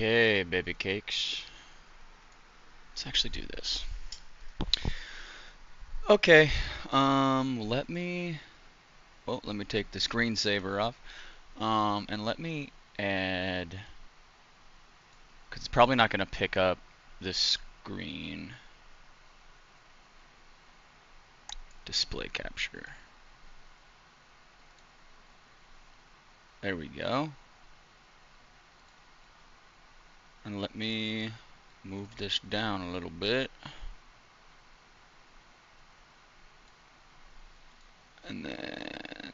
Okay, baby cakes. Let's actually do this. Okay, let me take the screensaver off. And let me add, because it's probably not going to pick up the screen display capture. There we go. And let me move this down a little bit. And then,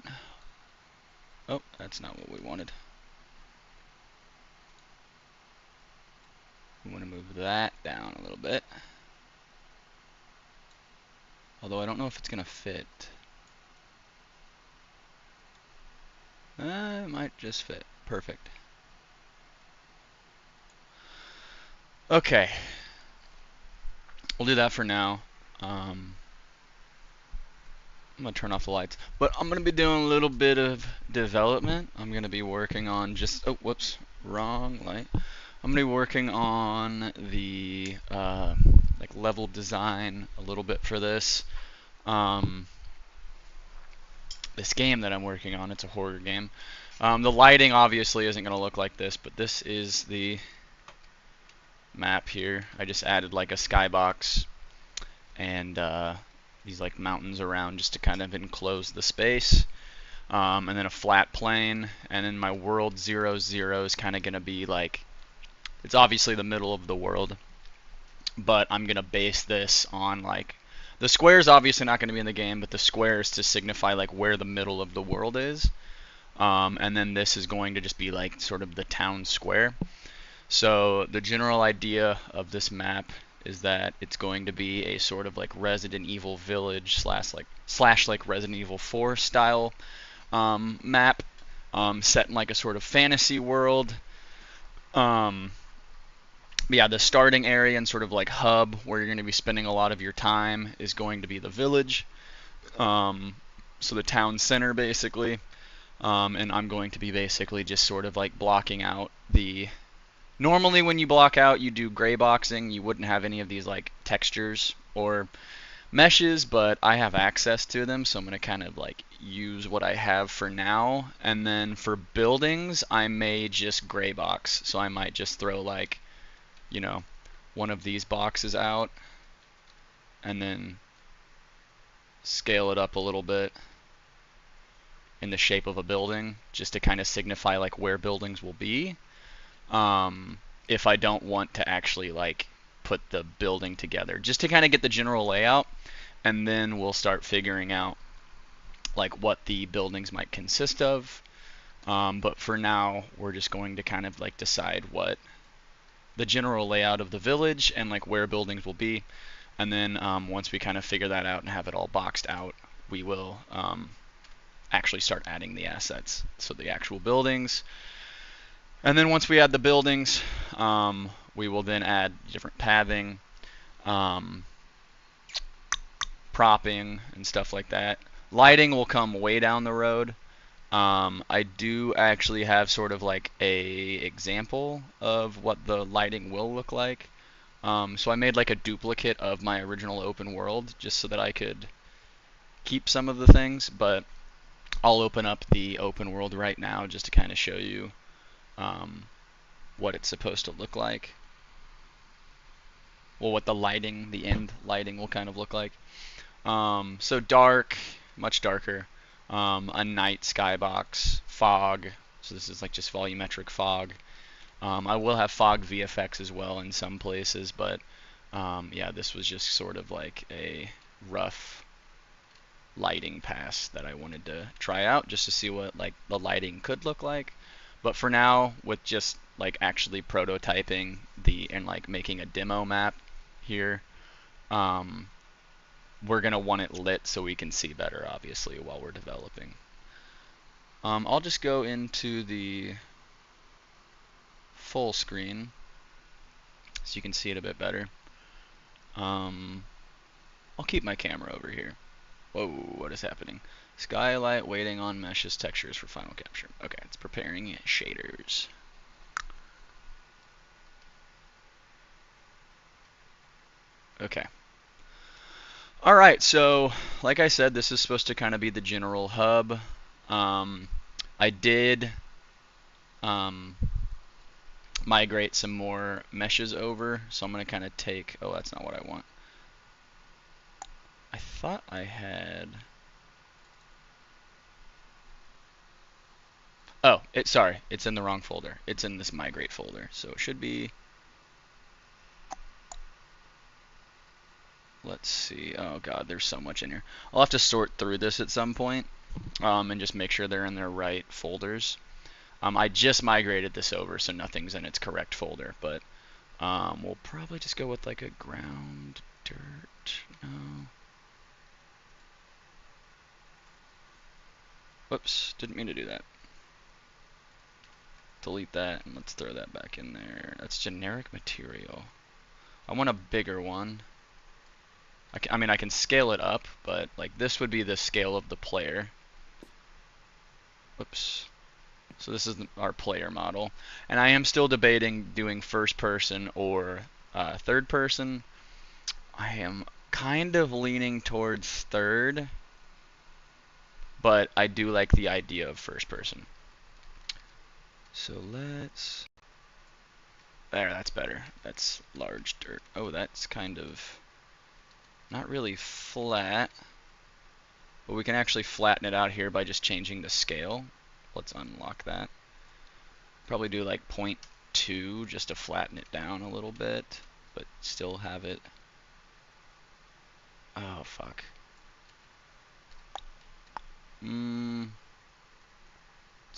oh, that's not what we wanted. We want to move that down a little bit. Although I don't know if it's going to fit. It might just fit. Perfect. Okay. We'll do that for now. I'm going to turn off the lights. But I'm going to be doing a little bit of development. I'm going to be working on just... Oh, whoops. Wrong light. I'm going to be working on the like level design a little bit for this. This game that I'm working on, it's a horror game. The lighting obviously isn't going to look like this, but this is the map here. I just added like a skybox and these like mountains around just to kind of enclose the space. And then a flat plane, and then my world 00 is kind of going to be like, it's obviously the middle of the world, but I'm going to base this on like, the square's obviously not going to be in the game, but the square is to signify like where the middle of the world is. And then this is going to just be like sort of the town square. So the general idea of this map is that it's going to be a sort of like Resident Evil Village slash like Resident Evil 4 style map, set in like a sort of fantasy world. Yeah, the starting area and sort of like hub where you're going to be spending a lot of your time is going to be the village. So the town center basically. And I'm going to be basically just sort of like blocking out the... Normally when you block out, you do gray boxing. You wouldn't have any of these like textures or meshes, but I have access to them, so I'm going to kind of like use what I have for now. And then for buildings, I may just gray box. So I might just throw like, you know, one of these boxes out and then scale it up a little bit in the shape of a building just to kind of signify like where buildings will be. If I don't want to actually like put the building together, just to kind of get the general layout, and then we'll start figuring out like what the buildings might consist of. But for now, we're just going to kind of like decide what the general layout of the village and like where buildings will be, and then once we kind of figure that out and have it all boxed out, we will actually start adding the assets, so the actual buildings. And then once we add the buildings, we will then add different pathing, propping, and stuff like that. Lighting will come way down the road. I do actually have sort of like a example of what the lighting will look like. So I made like a duplicate of my original open world just so that I could keep some of the things, but I'll open up the open world right now just to kind of show you what it's supposed to look like. Well, what the lighting, the end lighting will kind of look like. So dark, much darker. A night skybox, fog. So this is like just volumetric fog. I will have fog VFX as well in some places, but yeah, this was just sort of like a rough lighting pass that I wanted to try out just to see what like the lighting could look like. But for now, with just like actually prototyping and like making a demo map here, we're gonna want it lit so we can see better, obviously, while we're developing. I'll just go into the full screen so you can see it a bit better. I'll keep my camera over here. Whoa, what is happening? Skylight waiting on meshes textures for final capture. Okay, it's preparing shaders. Okay. All right, so like I said, this is supposed to kind of be the general hub. Um, I did um, migrate some more meshes over, so I'm going to kind of take, oh, that's not what I want. I thought I had, oh, sorry, it's in the wrong folder. It's in this migrate folder, so it should be, let's see, oh god, there's so much in here. I'll have to sort through this at some point, and just make sure they're in their right folders. I just migrated this over, so nothing's in its correct folder, but we'll probably just go with like a ground dirt. No. Whoops, didn't mean to do that. Delete that, and let's throw that back in there. That's generic material. I want a bigger one. I mean, I can scale it up, but like this would be the scale of the player. Whoops. So this is our player model. And I am still debating doing first person or third person. I am kind of leaning towards third, but I do like the idea of first person. So let's, there, that's better. That's large dirt. Oh, that's kind of not really flat, but we can actually flatten it out here by just changing the scale. Let's unlock that. Probably do like 0.2 just to flatten it down a little bit, but still have it. Oh, fuck. Let's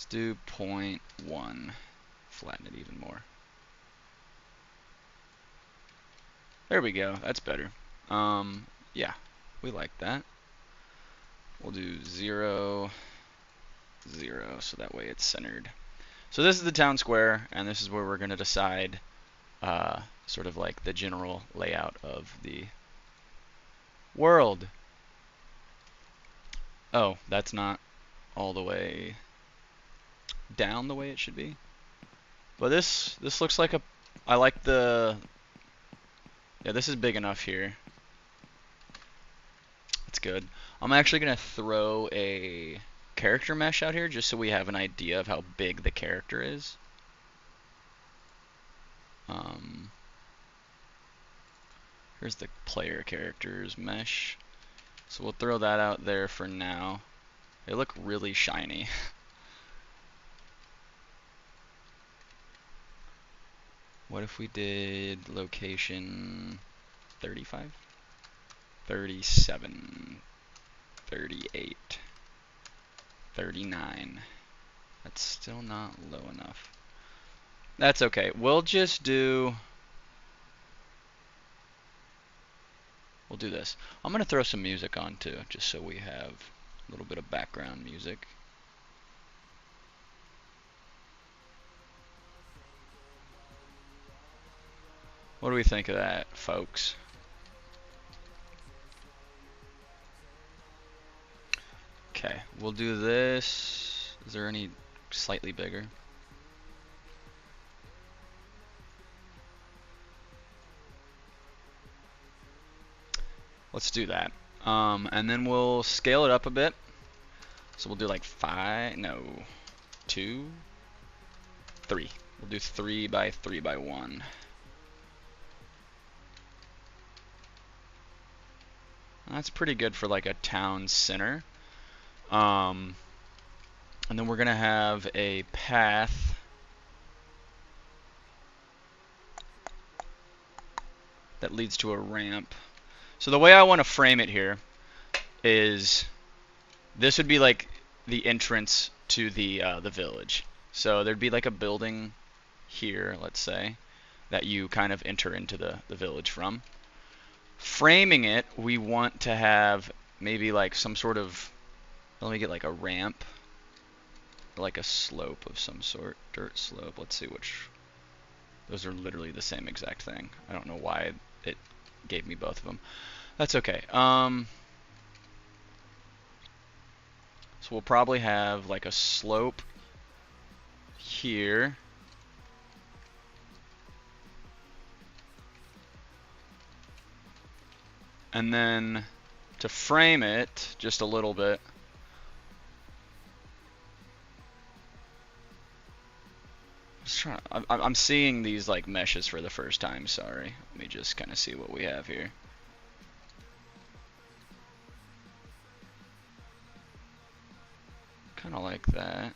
do 0.1. Flatten it even more. There we go. That's better. Yeah, we like that. We'll do 0, 0, so that way it's centered. So this is the town square, and this is where we're going to decide sort of like the general layout of the world. Oh, that's not all the way down the way it should be. But this looks like a, I like the, yeah, this is big enough here. That's good. I'm actually going to throw a character mesh out here just so we have an idea of how big the character is. Here's the player characters mesh. So we'll throw that out there for now. They look really shiny. What if we did location 35? 37, 38, 39. That's still not low enough. That's okay. We'll just do, we'll do this. I'm going to throw some music on too, just so we have a little bit of background music. What do we think of that, folks? Okay, we'll do this. Is there any slightly bigger? Let's do that. And then we'll scale it up a bit. So we'll do like 5, no, 2, 3. We'll do 3 by 3 by 1. That's pretty good for like a town center. And then we're gonna have a path that leads to a ramp. So the way I want to frame it here is this would be like the entrance to the village. So there'd be like a building here, let's say, that you kind of enter into the village from. Framing it, we want to have maybe like some sort of, let me get like a ramp, like a slope of some sort, dirt slope. Let's see which, those are literally the same exact thing. I don't know why it gave me both of them. That's okay. So we'll probably have like a slope here. And then to frame it just a little bit, I'm seeing these like meshes for the first time, sorry. Let me just kind of see what we have here. Kind of like that.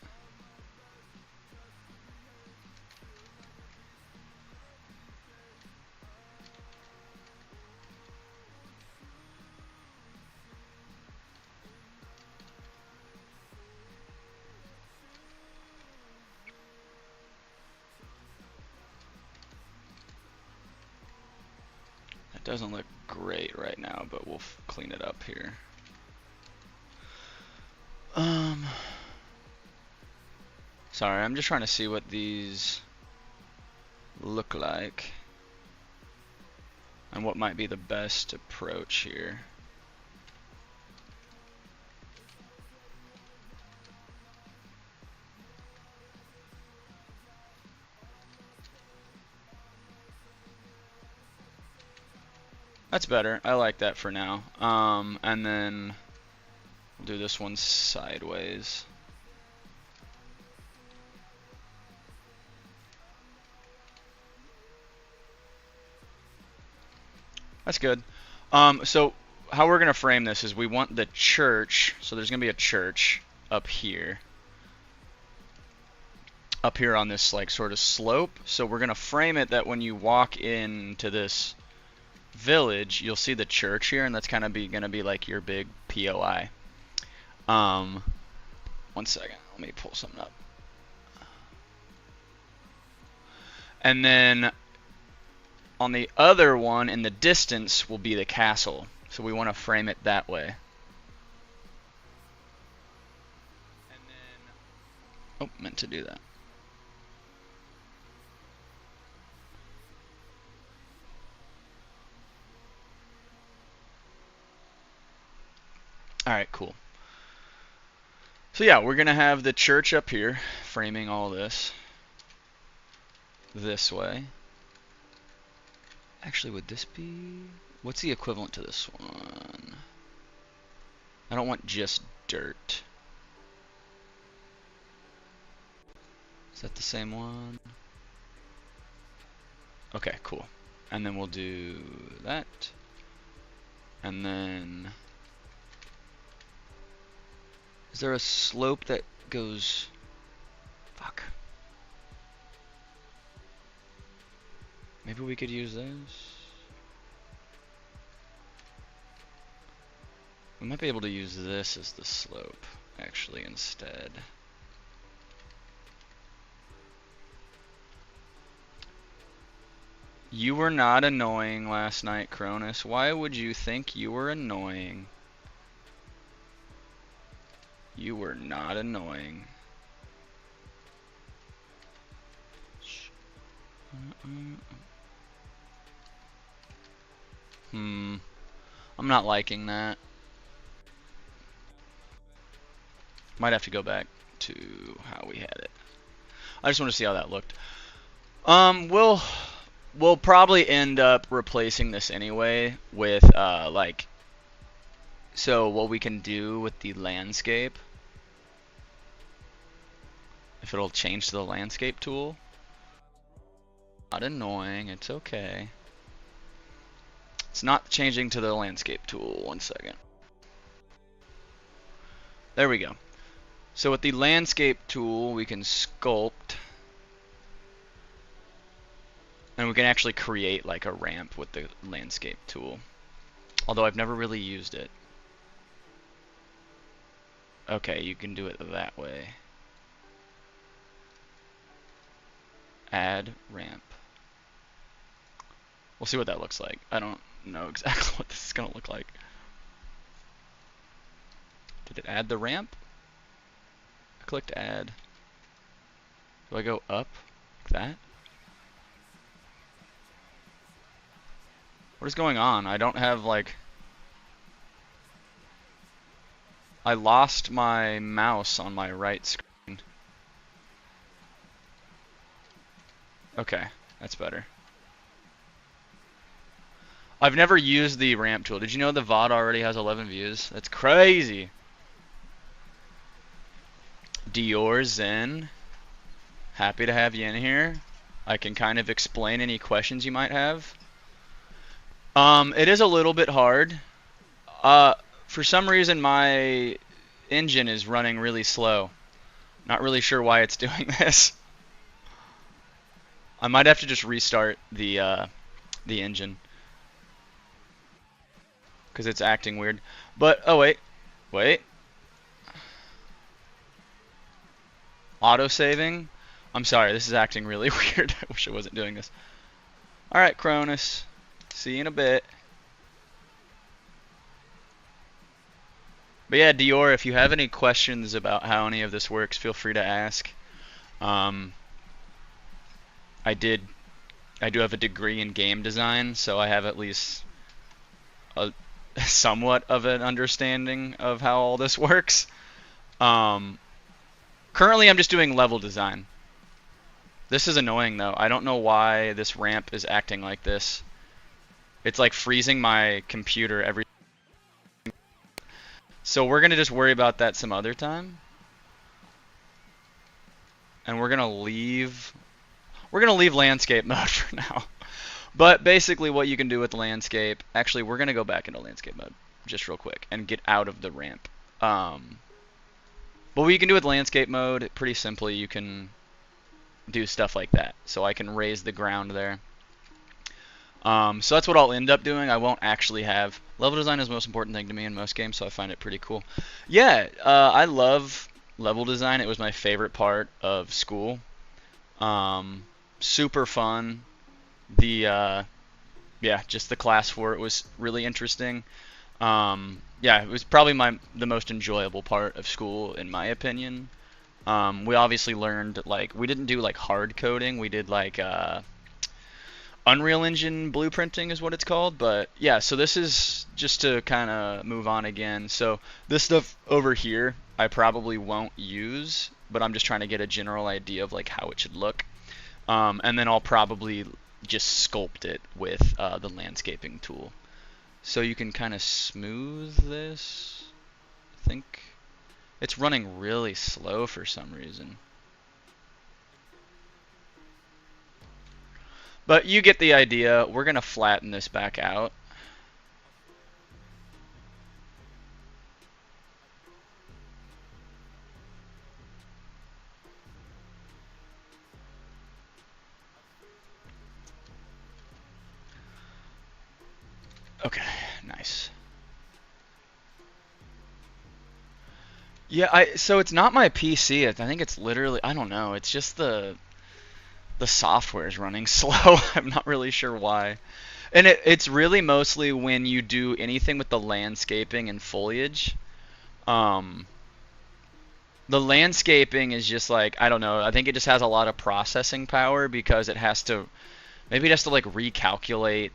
That doesn't look great right now, but we'll clean it up here. Sorry, I'm just trying to see what these look like and what might be the best approach here. That's better. I like that for now. And then we'll do this one sideways. That's good. So how we're gonna frame this is we want the church. So there's gonna be a church up here on this like sort of slope. So we're gonna frame it that when you walk into this village, you'll see the church here, and that's kind of gonna be like your big POI. 1 second, let me pull something up. And then on the other one in the distance will be the castle. So we want to frame it that way. And then, oh, meant to do that. All right, cool. So yeah, we're gonna have the church up here, framing all this way. Actually, would this be... What's the equivalent to this one? I don't want just dirt. Is that the same one? Okay, cool. And then we'll do that. And then... Is there a slope that goes... Fuck. Maybe we could use this. We might be able to use this as the slope, actually, instead. You were not annoying last night, Cronus. Why would you think you were annoying? You were not annoying. I'm not liking that. Might have to go back to how we had it. I just want to see how that looked. We'll probably end up replacing this anyway with like, so what we can do with the landscape, if it'll change to the landscape tool. Not annoying, it's okay. It's not changing to the landscape tool. 1 second. There we go. So with the landscape tool, we can sculpt. And we can actually create like a ramp with the landscape tool. Although I've never really used it. Okay, you can do it that way. Add ramp. We'll see what that looks like. I don't know exactly what this is going to look like. Did it add the ramp? I clicked add. Do I go up like that? What is going on? I don't have like... I lost my mouse on my right screen. Okay, that's better. I've never used the ramp tool. Did you know the VOD already has 11 views? That's crazy. Dior Zen, happy to have you in here. I can kind of explain any questions you might have. It is a little bit hard. For some reason my engine is running really slow. Not really sure why it's doing this. I might have to just restart the engine because it's acting weird. But oh wait, auto saving. I'm sorry, this is acting really weird. I wish I wasn't doing this. All right, Cronus. See you in a bit. But yeah, Dior, if you have any questions about how any of this works, feel free to ask. I do have a degree in game design, so I have at least a somewhat of an understanding of how all this works. Currently, I'm just doing level design. This is annoying, though. I don't know why this ramp is acting like this. It's like freezing my computer every... So we're going to just worry about that some other time. And we're going to leave landscape mode for now. But basically what you can do with landscape, actually we're going to go back into landscape mode just real quick and get out of the ramp. But what you can do with landscape mode, pretty simply, you can do stuff like that. So I can raise the ground there. So that's what I'll end up doing. I won't actually have... Level design is the most important thing to me in most games, so I find it pretty cool. Yeah, I love level design. It was my favorite part of school. Super fun. Yeah, just the class for it was really interesting. Yeah, it was probably the most enjoyable part of school, in my opinion. We obviously learned, like, we didn't do, like, hard coding. We did, like, Unreal Engine blueprinting is what it's called. But, yeah, so this is just to kind of move on again. So this stuff over here I probably won't use, but I'm just trying to get a general idea of, like, how it should look. And then I'll probably just sculpt it with the landscaping tool. So you can kind of smooth this. I think it's running really slow for some reason. But you get the idea. We're going to flatten this back out. Okay, nice. Yeah, so it's not my PC. I think it's literally, I don't know. It's just the software is running slow. I'm not really sure why. And it's really mostly when you do anything with the landscaping and foliage. The landscaping is just like, I don't know. I think it just has a lot of processing power because maybe it has to like recalculate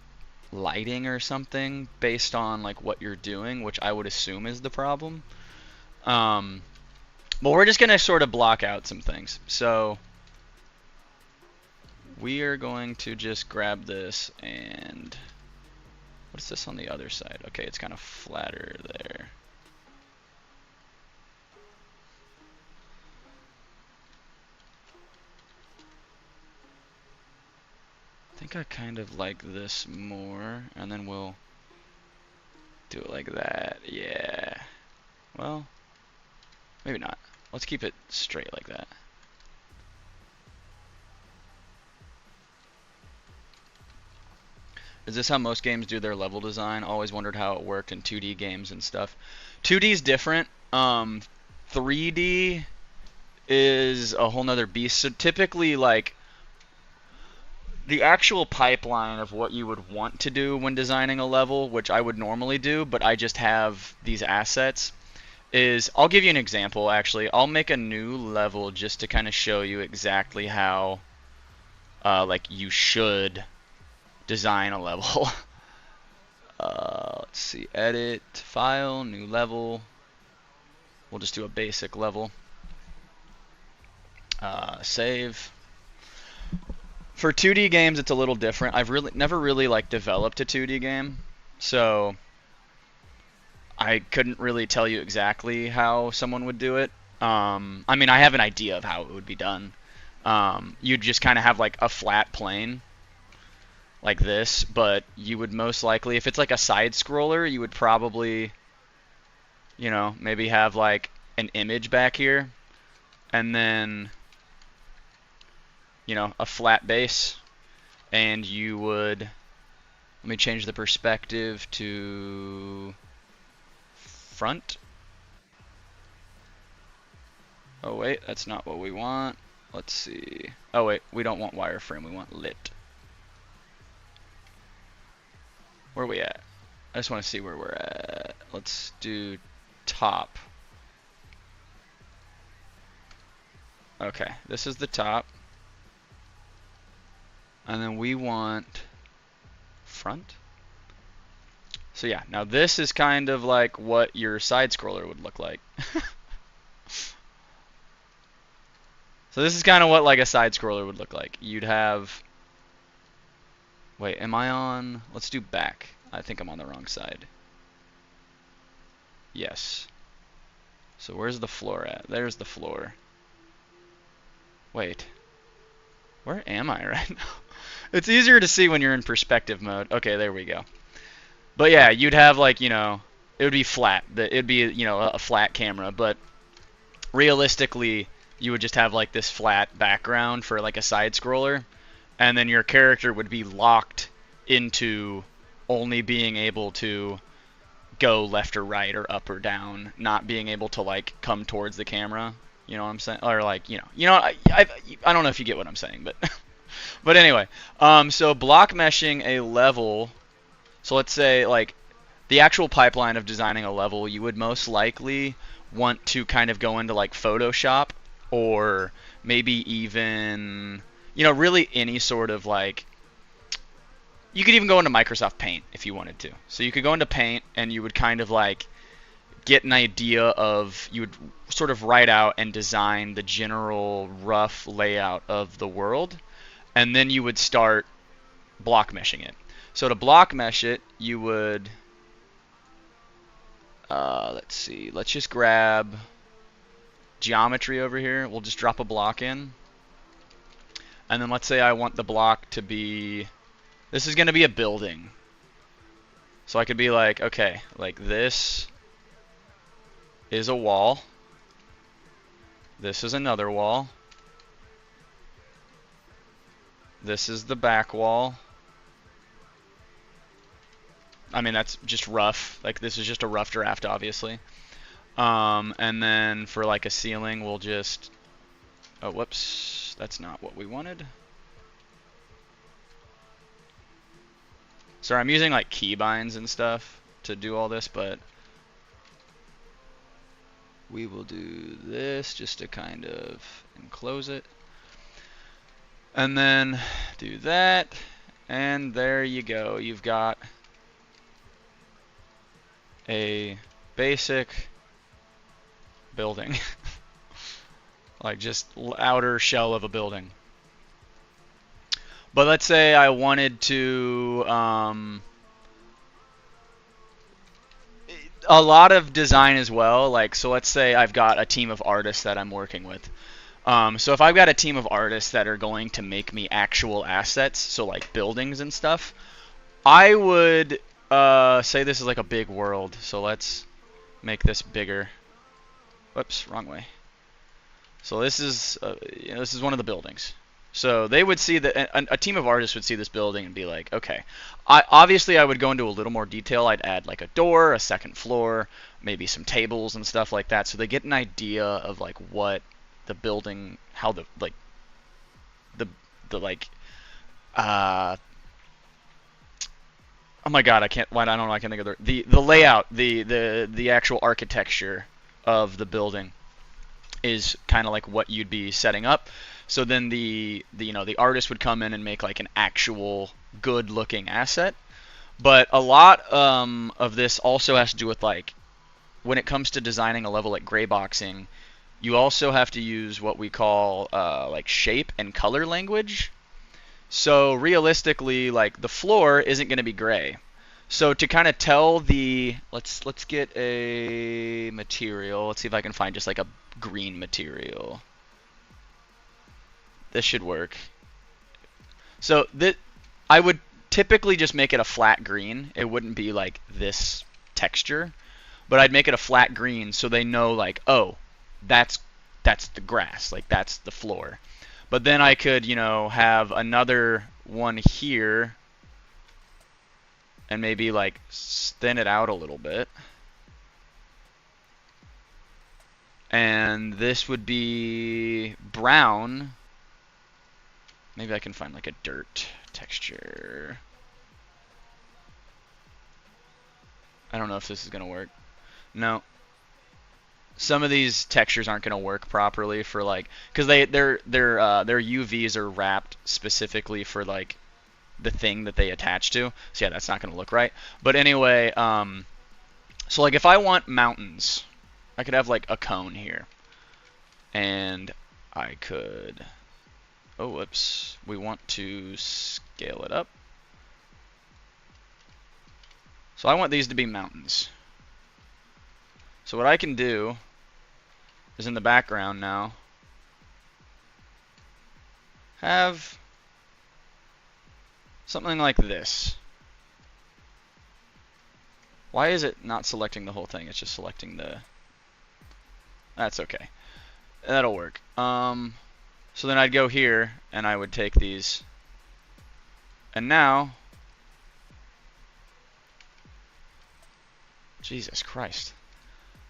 lighting or something based on like what you're doing, which I would assume is the problem. But we're just going to sort of block out some things. So we are going to just grab this and what's this on the other side? Okay, it's kind of flatter there. I think I kind of like this more, and then we'll do it like that. Yeah. Well, maybe not. Let's keep it straight like that. Is this how most games do their level design? Always wondered how it worked in 2D games and stuff. 2D is different. 3D is a whole nother beast. So typically, like, the actual pipeline of what you would want to do when designing a level, which I would normally do, but I just have these assets, is, I'll give you an example, actually. I'll make a new level just to kind of show you exactly how, like, you should design a level. Let's see, edit, file, new level. We'll just do a basic level. Save. For 2D games, it's a little different. I've really never really like developed a 2D game, so I couldn't really tell you exactly how someone would do it. I mean, I have an idea of how it would be done. You'd just kind of have like a flat plane like this, but you would most likely, if it's like a side scroller, you would probably, maybe have like an image back here, and then, a flat base, and you would, let me change the perspective to front. Oh wait, that's not what we want. Let's see. Oh wait, we don't want wireframe, we want lit. Where are we at? I just want to see where we're at. Let's do top. Okay, this is the top. And then we want front. So yeah, now this is kind of like what your side scroller would look like. So this is kind of what like a side scroller would look like. You'd have, wait, am I on, let's do back. I think I'm on the wrong side. Yes. So where's the floor at? There's the floor. Wait. Where am I right now? It's easier to see when you're in perspective mode. Okay, there we go. But yeah, you'd have like, it would be flat. It'd be, a flat camera, but realistically, you would just have like this flat background for like a side scroller, and then your character would be locked into only being able to go left or right or up or down, not being able to like come towards the camera. You know what I'm saying? Or like, I don't know if you get what I'm saying, but but anyway, so block meshing a level. So let's say like the actual pipeline of designing a level, you would most likely want to kind of go into like Photoshop, or maybe even, really any sort of like, you could even go into Microsoft Paint if you wanted to. So you could go into Paint and you would kind of like get an idea of, you would sort of write out and design the general rough layout of the world, and then you would start block meshing it. So to block mesh it, you would, let's see, let's just grab geometry over here. We'll just drop a block in. And then let's say I want the block to be, this is going to be a building. So I could be like, okay, like this is a wall. This is another wall. This is the back wall. I mean, that's just rough. Like, this is just a rough draft, obviously. And then for like a ceiling, we'll just, oh, whoops, that's not what we wanted. Sorry, I'm using like keybinds and stuff to do all this, but we will do this just to kind of enclose it. And then do that, and there you go. You've got a basic building. Like just outer shell of a building. But let's say I wanted to, a lot of design as well. Like, so let's say I've got a team of artists that I'm working with. So if I've got a team of artists that are going to make me actual assets, so like buildings and stuff, I would say this is like a big world. So let's make this bigger. Whoops, wrong way. So this is this is one of the buildings. So they would see a team of artists would see this building and be like, okay, obviously I would go into a little more detail. I'd add like a door, a second floor, maybe some tables and stuff like that, so they get an idea of like what the building, how the like the like oh my god, I can't, why, I don't know, I can't think of the layout, the actual architecture of the building is kind of like what you'd be setting up. So then the artist would come in and make like an actual good looking asset. But a lot of this also has to do with like, when it comes to designing a level like gray boxing, you also have to use what we call like shape and color language. So realistically, like the floor isn't going to be gray. So to kind of tell the let's get a material. Let's see if I can find just like a green material. This should work. So that I would typically just make it a flat green. It wouldn't be like this texture, but I'd make it a flat green so they know like, oh, that's the grass, like that's the floor. But then I could, you know, have another one here and maybe like thin it out a little bit. And this would be brown. Maybe I can find like a dirt texture. I don't know if this is going to work. No. Some of these textures aren't going to work properly for like, because their UVs are wrapped specifically for like the thing that they attach to. So yeah, that's not going to look right. But anyway, so like if I want mountains, I could have like a cone here, and I could, oh whoops, we want to scale it up. So I want these to be mountains. So what I can do is in the background now have something like this. Why is it not selecting the whole thing? It's just selecting the... That's okay. That'll work. So then I'd go here and I would take these, and now, Jesus Christ.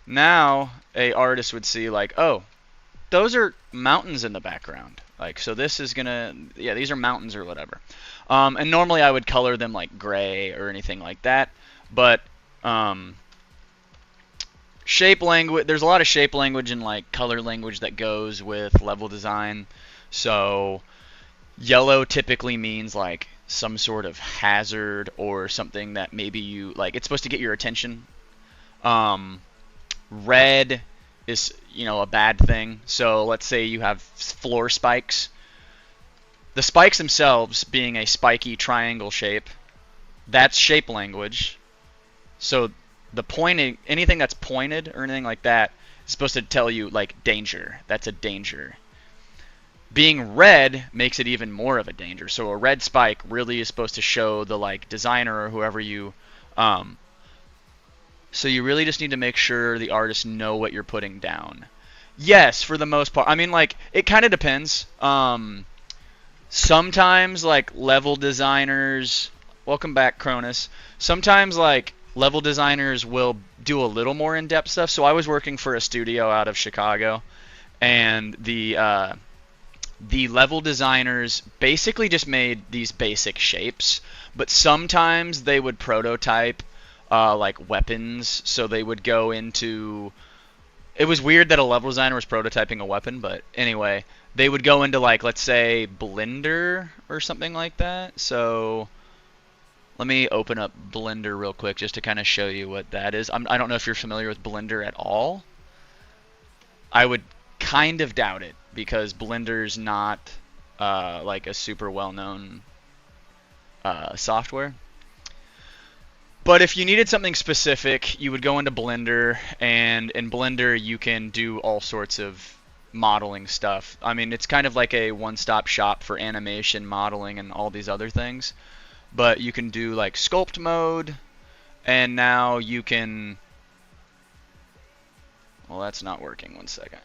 Now a artist would see like, oh, those are mountains in the background. Like, so this is gonna, yeah, these are mountains or whatever. And normally I would color them like gray or anything like that, but shape language, there's a lot of shape language and like color language that goes with level design. So yellow typically means like some sort of hazard or something that maybe you like, it's supposed to get your attention. Red is, you know, a bad thing. So let's say you have floor spikes. The spikes themselves being a spiky triangle shape, that's shape language. So the pointing, anything that's pointed or anything like that is supposed to tell you like danger. That's a danger. Being red makes it even more of a danger. So a red spike really is supposed to show the like designer or whoever you so you really just need to make sure the artists know what you're putting down. Yes, for the most part. I mean, like, it kind of depends. Sometimes, like, level designers... Welcome back, Cronus. Sometimes, like, level designers will do a little more in-depth stuff. So I was working for a studio out of Chicago, and the level designers basically just made these basic shapes, but sometimes they would prototype like weapons, so they would go into... It was weird that a level designer was prototyping a weapon, but anyway, they would go into like, let's say, Blender or something like that. So let me open up Blender real quick just to kind of show you what that is. I don't know if you're familiar with Blender at all. I would kind of doubt it, because Blender's not like a super well-known software. But if you needed something specific, you would go into Blender, and in Blender you can do all sorts of modeling stuff. I mean, it's kind of like a one-stop shop for animation, modeling, and all these other things. But you can do like sculpt mode, and now you can... Well, that's not working. One second.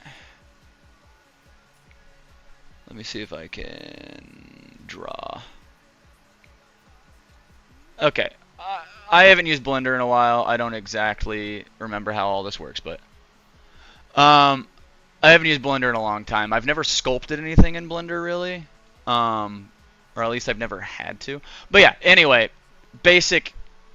Let me see if I can draw. Okay. I haven't used Blender in a while. I don't exactly remember how all this works, but I haven't used Blender in a long time. I've never sculpted anything in Blender, really, or at least I've never had to. But yeah, anyway, basic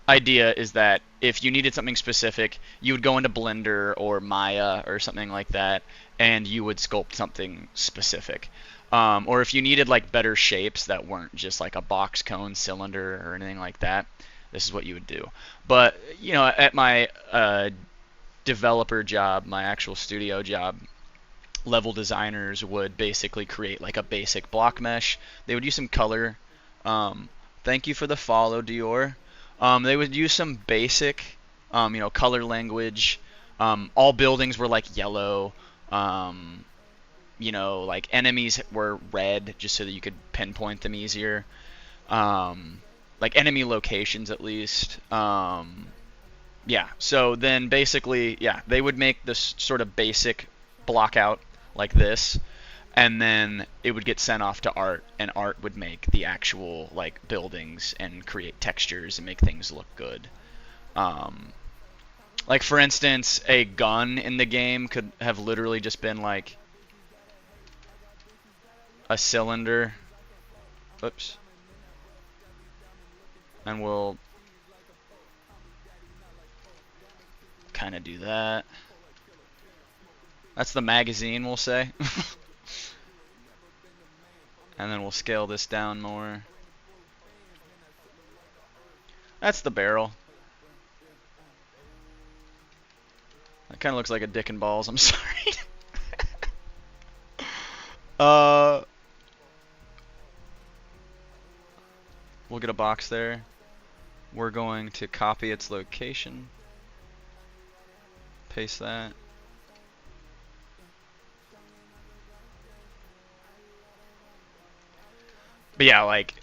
idea is that if you needed something specific, you would go into Blender or Maya or something like that, and you would sculpt something specific. Or if you needed like better shapes that weren't just like a box, cone, cylinder, or anything like that, this is what you would do. But, you know, at my developer job, my actual studio job, level designers would basically create like a basic block mesh. They would use some color Thank you for the follow, Dior. They would use some basic, color language. All buildings were like yellow. Um, like enemies were red, just so that you could pinpoint them easier. Like enemy locations at least. Yeah. So then basically, yeah, they would make this sort of basic block out like this, and then it would get sent off to art, and art would make the actual like buildings and create textures and make things look good. Um, like for instance, a gun in the game could have literally just been like a cylinder. Oops. And we'll kind of do that. That's the magazine, we'll say. And then we'll scale this down more. That's the barrel. That kind of looks like a dick and balls. I'm sorry. We'll get a box there. We're going to copy its location. Paste that. But yeah, like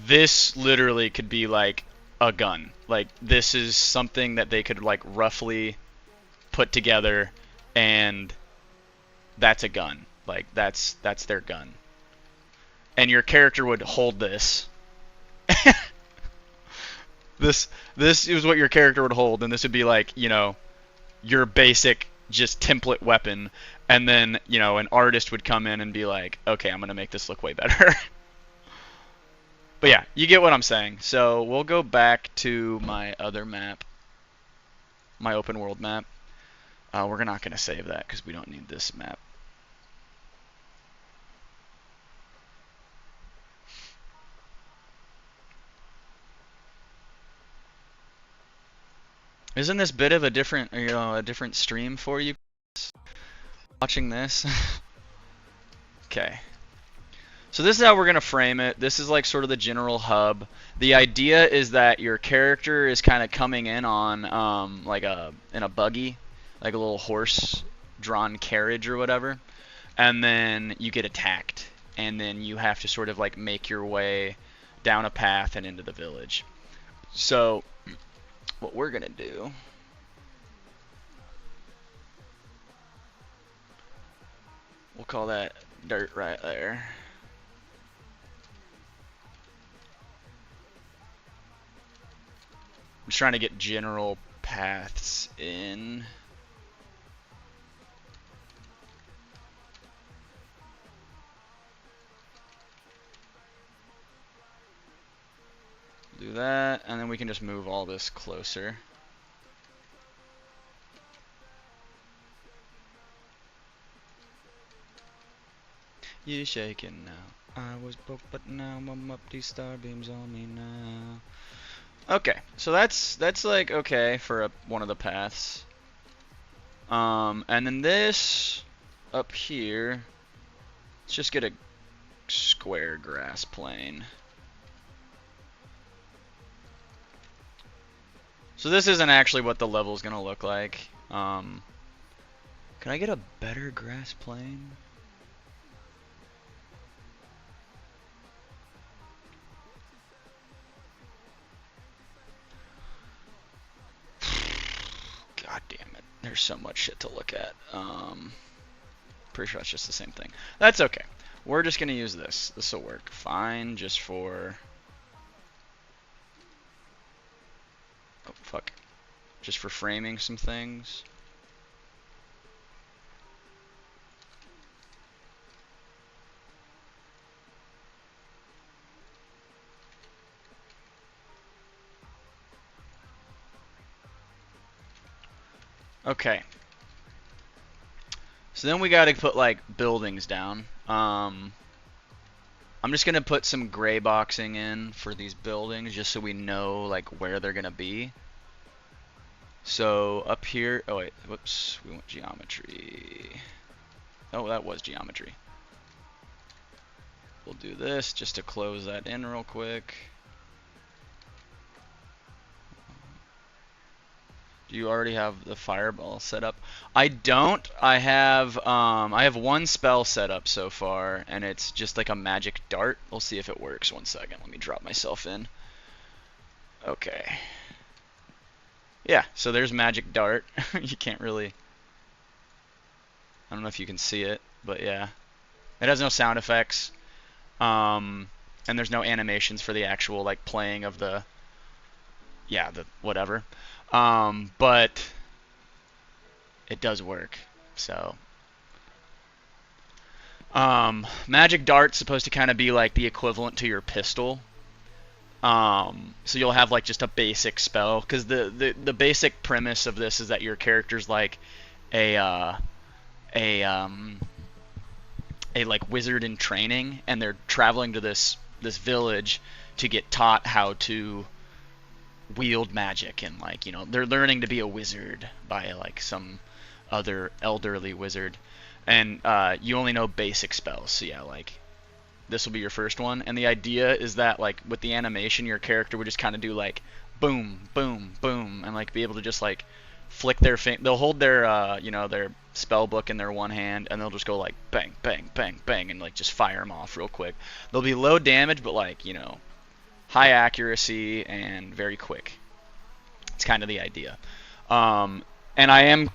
this literally could be like a gun. Like this is something that they could like roughly put together, and that's a gun. Like that's their gun. And your character would hold this. This is what your character would hold, and this would be like, your basic just template weapon, and then, an artist would come in and be like, okay, I'm gonna make this look way better. But yeah, you get what I'm saying. So we'll go back to my other map, my open world map. We're not gonna save that because we don't need this map. Isn't this bit of a different, a different stream for you watching this? Okay. So this is how we're going to frame it. This is like sort of the general hub. The idea is that your character is kind of coming in on like in a buggy, like a little horse-drawn carriage or whatever, and then you get attacked, and then you have to sort of like make your way down a path and into the village. So what we're going to do, we'll call that dirt right there. I'm just trying to get general paths in. Do that, and then we can just move all this closer. You shaking now. I was broke, but now I'm up. These star beams on me now. Okay, so that's like okay for one of the paths. And then this up here, let's just get a square grass plane. So this isn't actually what the level is gonna look like. Can I get a better grass plane? God damn it. There's so much shit to look at. Pretty sure that's just the same thing. That's okay. We're just going to use this. This will work fine just for... Oh, fuck. Just for framing some things. Okay. So then we got to put like buildings down. I'm just going to put some gray boxing in for these buildings just so we know like where they're going to be. So up here, oh wait, whoops, we want geometry. Oh, that was geometry. we'll do this just to close that in real quick. Do you already have the fireball set up? I don't. I have one spell set up so far, and it's just like a magic dart. We'll see if it works. 1 second. Let me drop myself in. Okay. Yeah, so there's magic dart. You can't really... I don't know if you can see it, but yeah. It has no sound effects. And there's no animations for the actual like playing of the... Yeah, the whatever. But it does work. So magic dart's supposed to kind of be like the equivalent to your pistol. So you'll have like just a basic spell, because the basic premise of this is that your character's like a like wizard in training, and they're traveling to this village to get taught how to wield magic, and like, you know, they're learning to be a wizard by like some other elderly wizard, and you only know basic spells. So yeah, like this will be your first one, and the idea is that like with the animation, your character would just kind of do like boom, boom, boom, and like be able to just like flick their they'll hold their you know, their spell book in their one hand, and they'll just go like bang, bang, bang, bang, and like just fire them off real quick. They'll be low damage, but like, you know, high accuracy and very quick. It's kind of the idea. And I am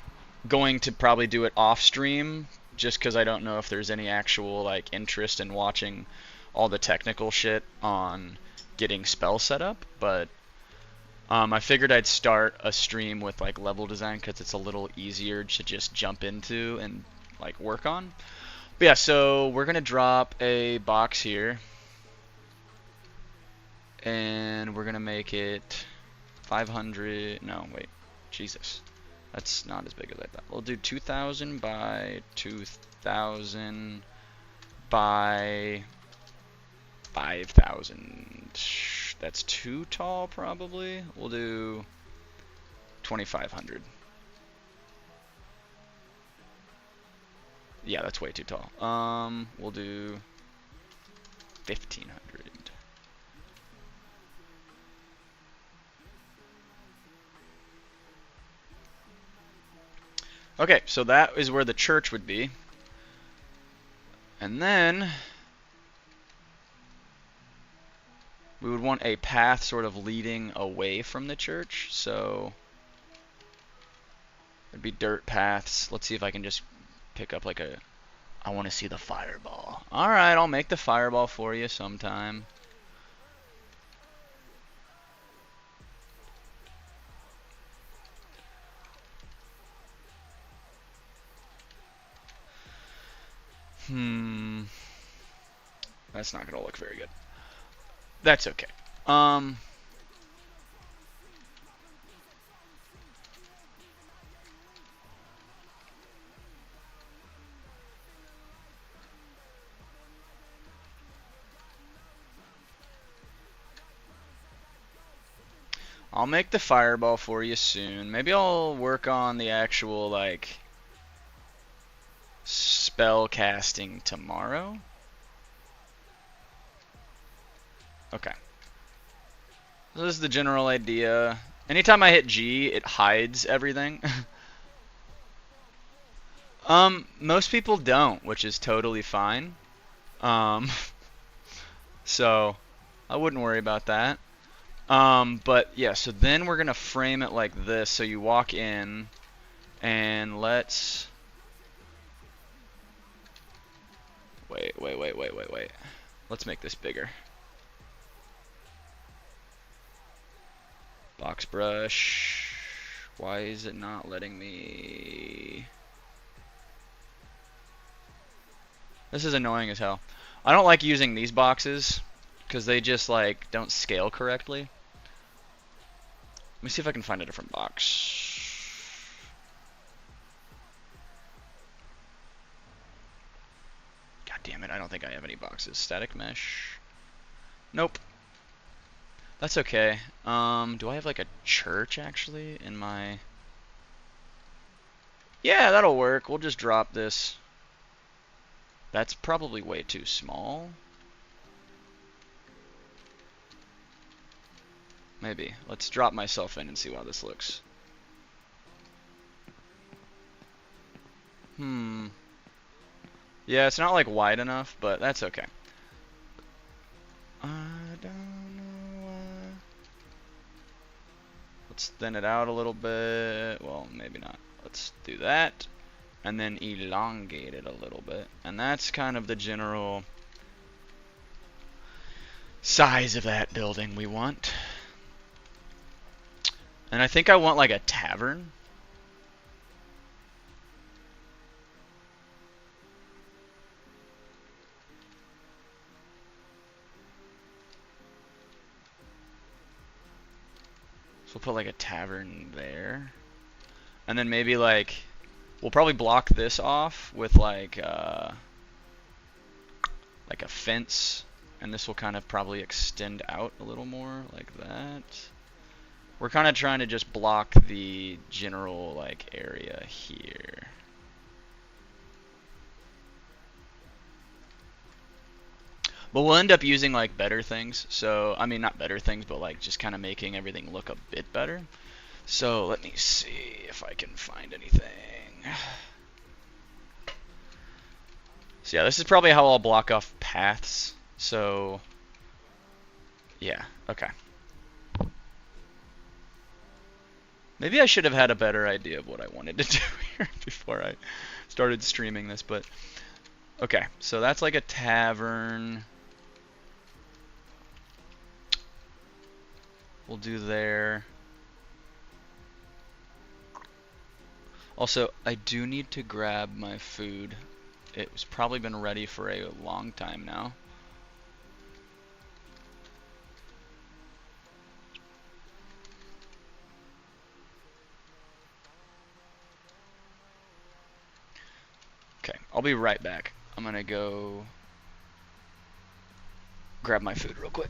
going to probably do it off stream, just because I don't know if there's any actual like interest in watching all the technical shit on getting spell set up, but I figured I'd start a stream with like level design, because it's a little easier to just jump into and like work on. But yeah, so we're gonna drop a box here, and we're gonna make it 500. No, wait, Jesus, that's not as big as I thought. We'll do 2,000 by 2,000 by 5,000. That's too tall, probably. We'll do 2,500. Yeah, that's way too tall. We'll do 1,500. Okay, so that is where the church would be. And then we would want a path sort of leading away from the church. So it'd be dirt paths. Let's see if I can just pick up like a... I want to see the fireball. Alright, I'll make the fireball for you sometime. That's not going to look very good. That's okay. I'll make the fireball for you soon. Maybe I'll work on the actual, like, spell casting tomorrow. Okay. So this is the general idea. Anytime I hit G, it hides everything. Most people don't, which is totally fine. So I wouldn't worry about that. But yeah, so then we're gonna frame it like this. So you walk in, and let's wait. Let's make this bigger. Box brush. Why is it not letting me? This is annoying as hell. I don't like using these boxes because they just like don't scale correctly. Let me see if I can find a different box. God damn it, I don't think I have any boxes. Static mesh. Nope. That's okay. Do I have like a church actually in my... Yeah, that'll work. We'll just drop this. That's probably way too small. Maybe. Let's drop myself in and see how this looks. Yeah, it's not like wide enough, but that's okay. I don't know why. Let's thin it out a little bit. Well, maybe not. Let's do that. And then elongate it a little bit. And that's kind of the general size of that building we want. And I think I want like a tavern. So we'll put like a tavern there. And then maybe like, we'll probably block this off with like a fence. And this will kind of probably extend out a little more like that. We're kind of trying to just block the general like area here. But we'll end up using like better things. So, I mean, not better things, but like just kind of making everything look a bit better. So let me see if I can find anything. So yeah, this is probably how I'll block off paths. So yeah, okay. Maybe I should have had a better idea of what I wanted to do here before I started streaming this, but okay, so that's like a tavern. We'll do there. Also, I do need to grab my food. It's probably been ready for a long time now. Okay, I'll be right back. I'm gonna go grab my food real quick.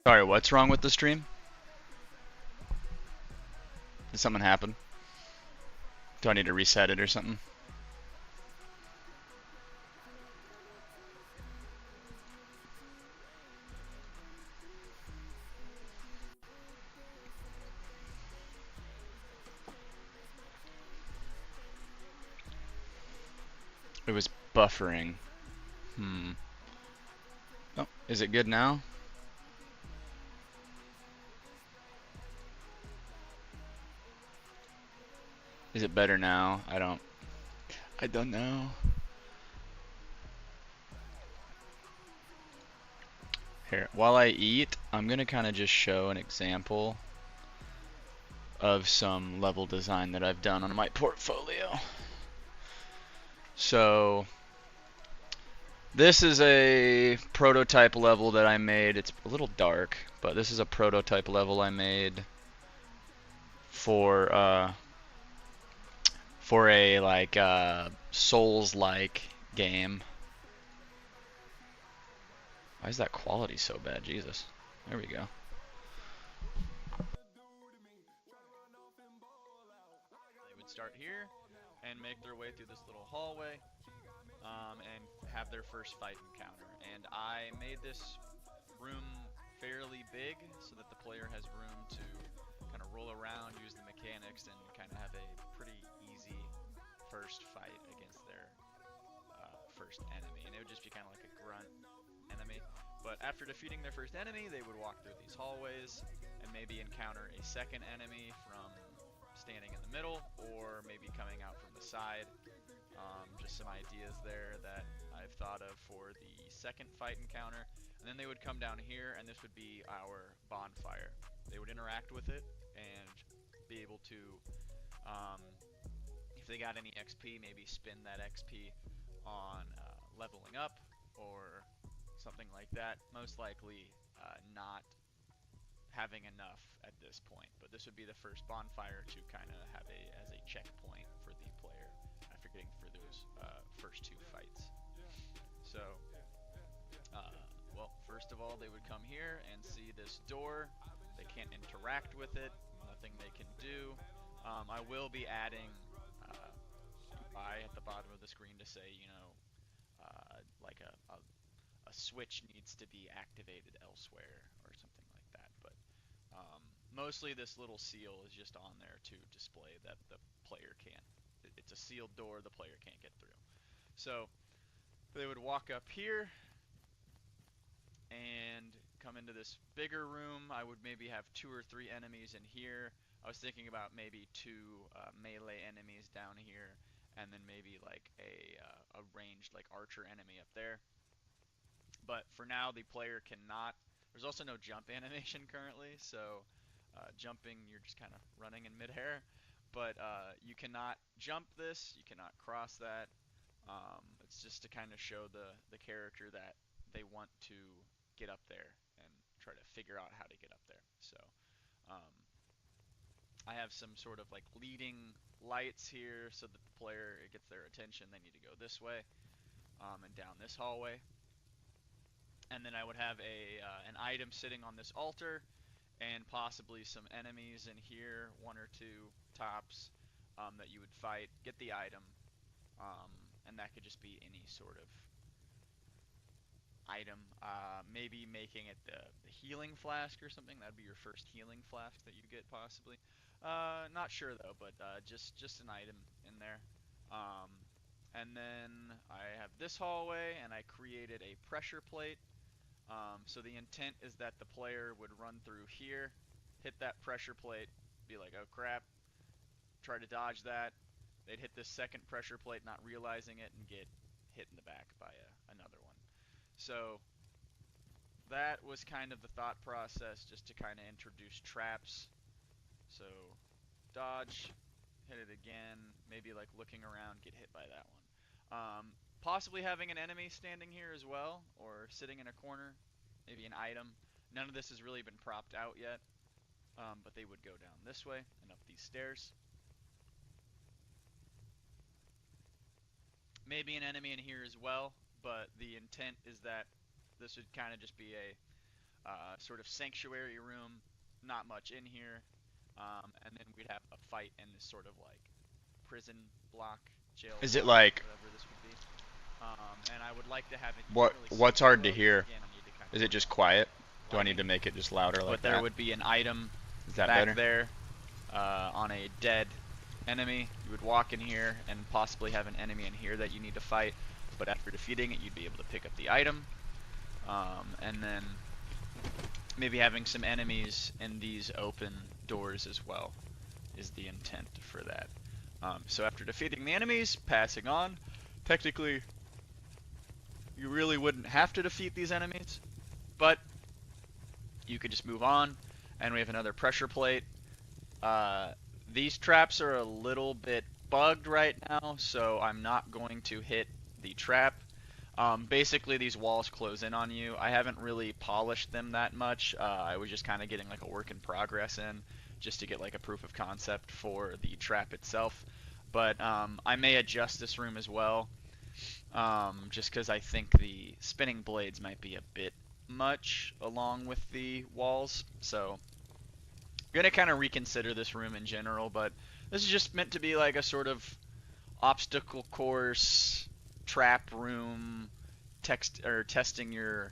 Sorry, what's wrong with the stream? Did something happen? Do I need to reset it or something? It was buffering. Hmm. Oh, is it good now? Is it better now? I don't know. Here, while I eat, I'm gonna kind of just show an example of some level design that I've done on my portfolio. So, this is a prototype level that I made. It's a little dark, but this is a prototype level I made for a like Souls-like game. Why is that quality so bad? Jesus. There we go. They would start here and make their way through this little hallway and have their first fight encounter. And I made this room fairly big so that the player has room to kind of roll around, use the mechanics, and kind of have a pretty easy first fight against their first enemy. And it would just be kind of like a grunt enemy. But after defeating their first enemy, they would walk through these hallways and maybe encounter a second enemy from standing in the middle or maybe coming out from the side. Just some ideas there that I've thought of for the second fight encounter. And then they would come down here, and this would be our bonfire. They would interact with it and be able to, if they got any XP, maybe spin that XP on leveling up or something like that. Most likely not having enough at this point, but this would be the first bonfire to kind of have as a checkpoint for the player after getting through those first two fights. So, well, first of all, they would come here and see this door. They can't interact with it. Nothing they can do. I will be adding UI at the bottom of the screen to say, like a switch needs to be activated elsewhere or something like that. But mostly this little seal is just on there to display that the player can't. It's a sealed door, the player can't get through. So they would walk up here and come into this bigger room. I would maybe have 2 or 3 enemies in here. I was thinking about maybe 2 melee enemies down here, and then maybe like a ranged like archer enemy up there. But for now, the player cannot. There's also no jump animation currently, so jumping, you're just kind of running in midair. But you cannot jump this, you cannot cross that. It's just to kind of show the character that they want to get up there and try to figure out how to get up there. So um, I have some sort of like leading lights here so that the player, it gets their attention. They need to go this way and down this hallway. And then I would have an item sitting on this altar and possibly some enemies in here, 1 or 2 tops, that you would fight, get the item, and that could just be any sort of item. Maybe making it the healing flask or something. That'd be your first healing flask that you get possibly. Not sure though, but just an item in there. And then I have this hallway, and I created a pressure plate. So the intent is that the player would run through here, hit that pressure plate, be like, oh crap, try to dodge that. They'd hit this second pressure plate, not realizing it, and get hit in the back by another one. So that was kind of the thought process, just to kind of introduce traps So dodge, hit it again, maybe like looking around, get hit by that one. Possibly having an enemy standing here as well, or sitting in a corner, maybe an item. None of this has really been propped out yet, but they would go down this way and up these stairs. Maybe an enemy in here as well, but the intent is that this would kind of just be a sort of sanctuary room, not much in here, and then we'd have a fight in this sort of like prison block, jail Is block, it like whatever this would be. And I would like to have it. You what? can't really see What's very hard to well, because hear? again, I need to kind of Is it work just on quiet? Do I need lighting. to make it just louder like But there that? would be an item Is that back better? there on a dead enemy. You would walk in here and possibly have an enemy in here that you need to fight. But after defeating it, you'd be able to pick up the item. And then maybe having some enemies in these open doors as well is the intent for that. So after defeating the enemies, passing on, technically you really wouldn't have to defeat these enemies, but you could just move on. And we have another pressure plate. These traps are a little bit bugged right now, so I'm not going to hit the trap. Basically, these walls close in on you. I haven't really polished them that much. I was just kind of getting like a work in progress in, just to get like a proof of concept for the trap itself. But I may adjust this room as well, just because I think the spinning blades might be a bit much along with the walls. So I'm gonna kind of reconsider this room in general, but this is just meant to be like a sort of obstacle course, trap room, testing your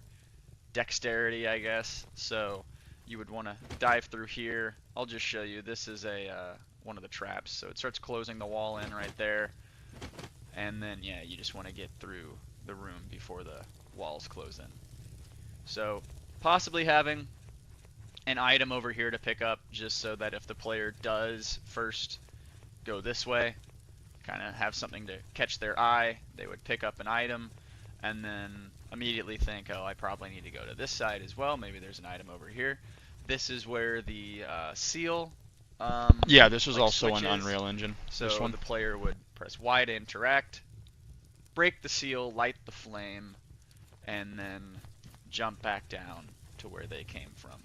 dexterity, I guess. So you would want to dive through here. I'll just show you. This is a one of the traps. So it starts closing the wall in right there, and then yeah, you just want to get through the room before the walls close in. So possibly having an item over here to pick up, just so that if the player does first go this way, kind of have something to catch their eye, they would pick up an item and then immediately think, oh, I probably need to go to this side as well. Maybe there's an item over here. This is where the seal Yeah, this was like also switches. an Unreal Engine. So This one. the player would press Y to interact, break the seal, light the flame, and then jump back down to where they came from.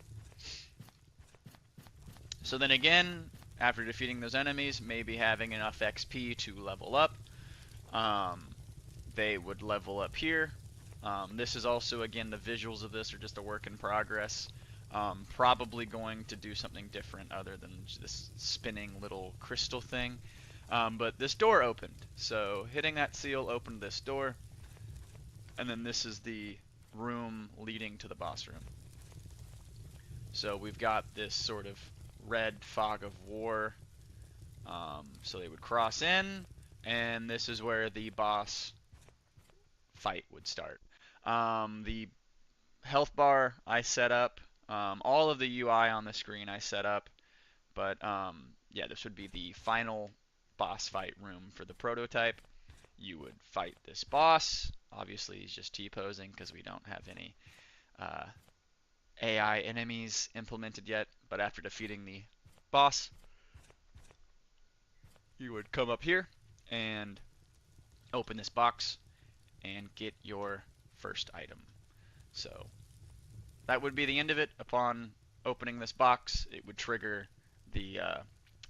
So then again, after defeating those enemies, maybe having enough XP to level up, they would level up here. This is also, again, the visuals of this are just a work in progress. Probably going to do something different other than this spinning little crystal thing. But this door opened, so hitting that seal opened this door, and then this is the room leading to the boss room. So we've got this sort of red fog of war. So they would cross in, and this is where the boss fight would start. The health bar I set up, all of the UI on the screen I set up, but yeah, this would be the final boss fight room for the prototype. You would fight this boss. Obviously, he's just T-posing because we don't have any AI enemies implemented yet, but after defeating the boss, you would come up here and open this box and get your first item. So that would be the end of it. Upon opening this box, it would trigger the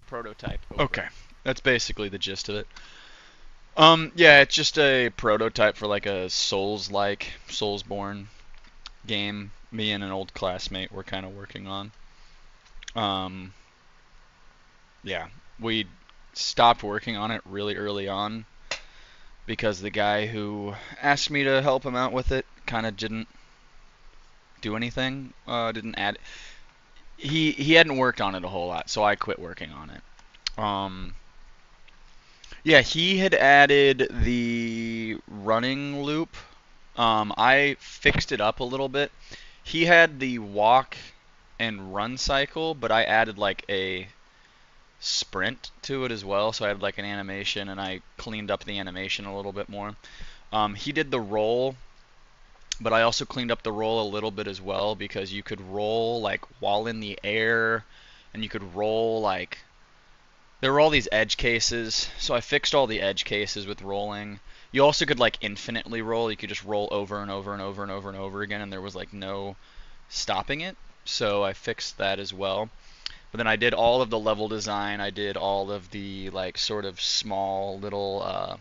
prototype open. Okay, that's basically the gist of it. Yeah, it's just a prototype for like a Souls-like, Soulsborne game. Me and an old classmate were kind of working on. Yeah, we stopped working on it really early on because the guy who asked me to help him out with it kind of didn't do anything. Didn't add. He hadn't worked on it a whole lot, so I quit working on it. Yeah, he had added the running loop. I fixed it up a little bit. He had the walk and run cycle, but I added like a sprint to it as well. So I had like an animation, and I cleaned up the animation a little bit more. He did the roll, but I also cleaned up the roll a little bit as well, because you could roll like while in the air, and you could roll like there were all these edge cases, so I fixed all the edge cases with rolling. You also could like infinitely roll. You could just roll over and over and over and over and over again, and there was like no stopping it. So I fixed that as well. But then I did all of the level design. I did all of the like sort of small little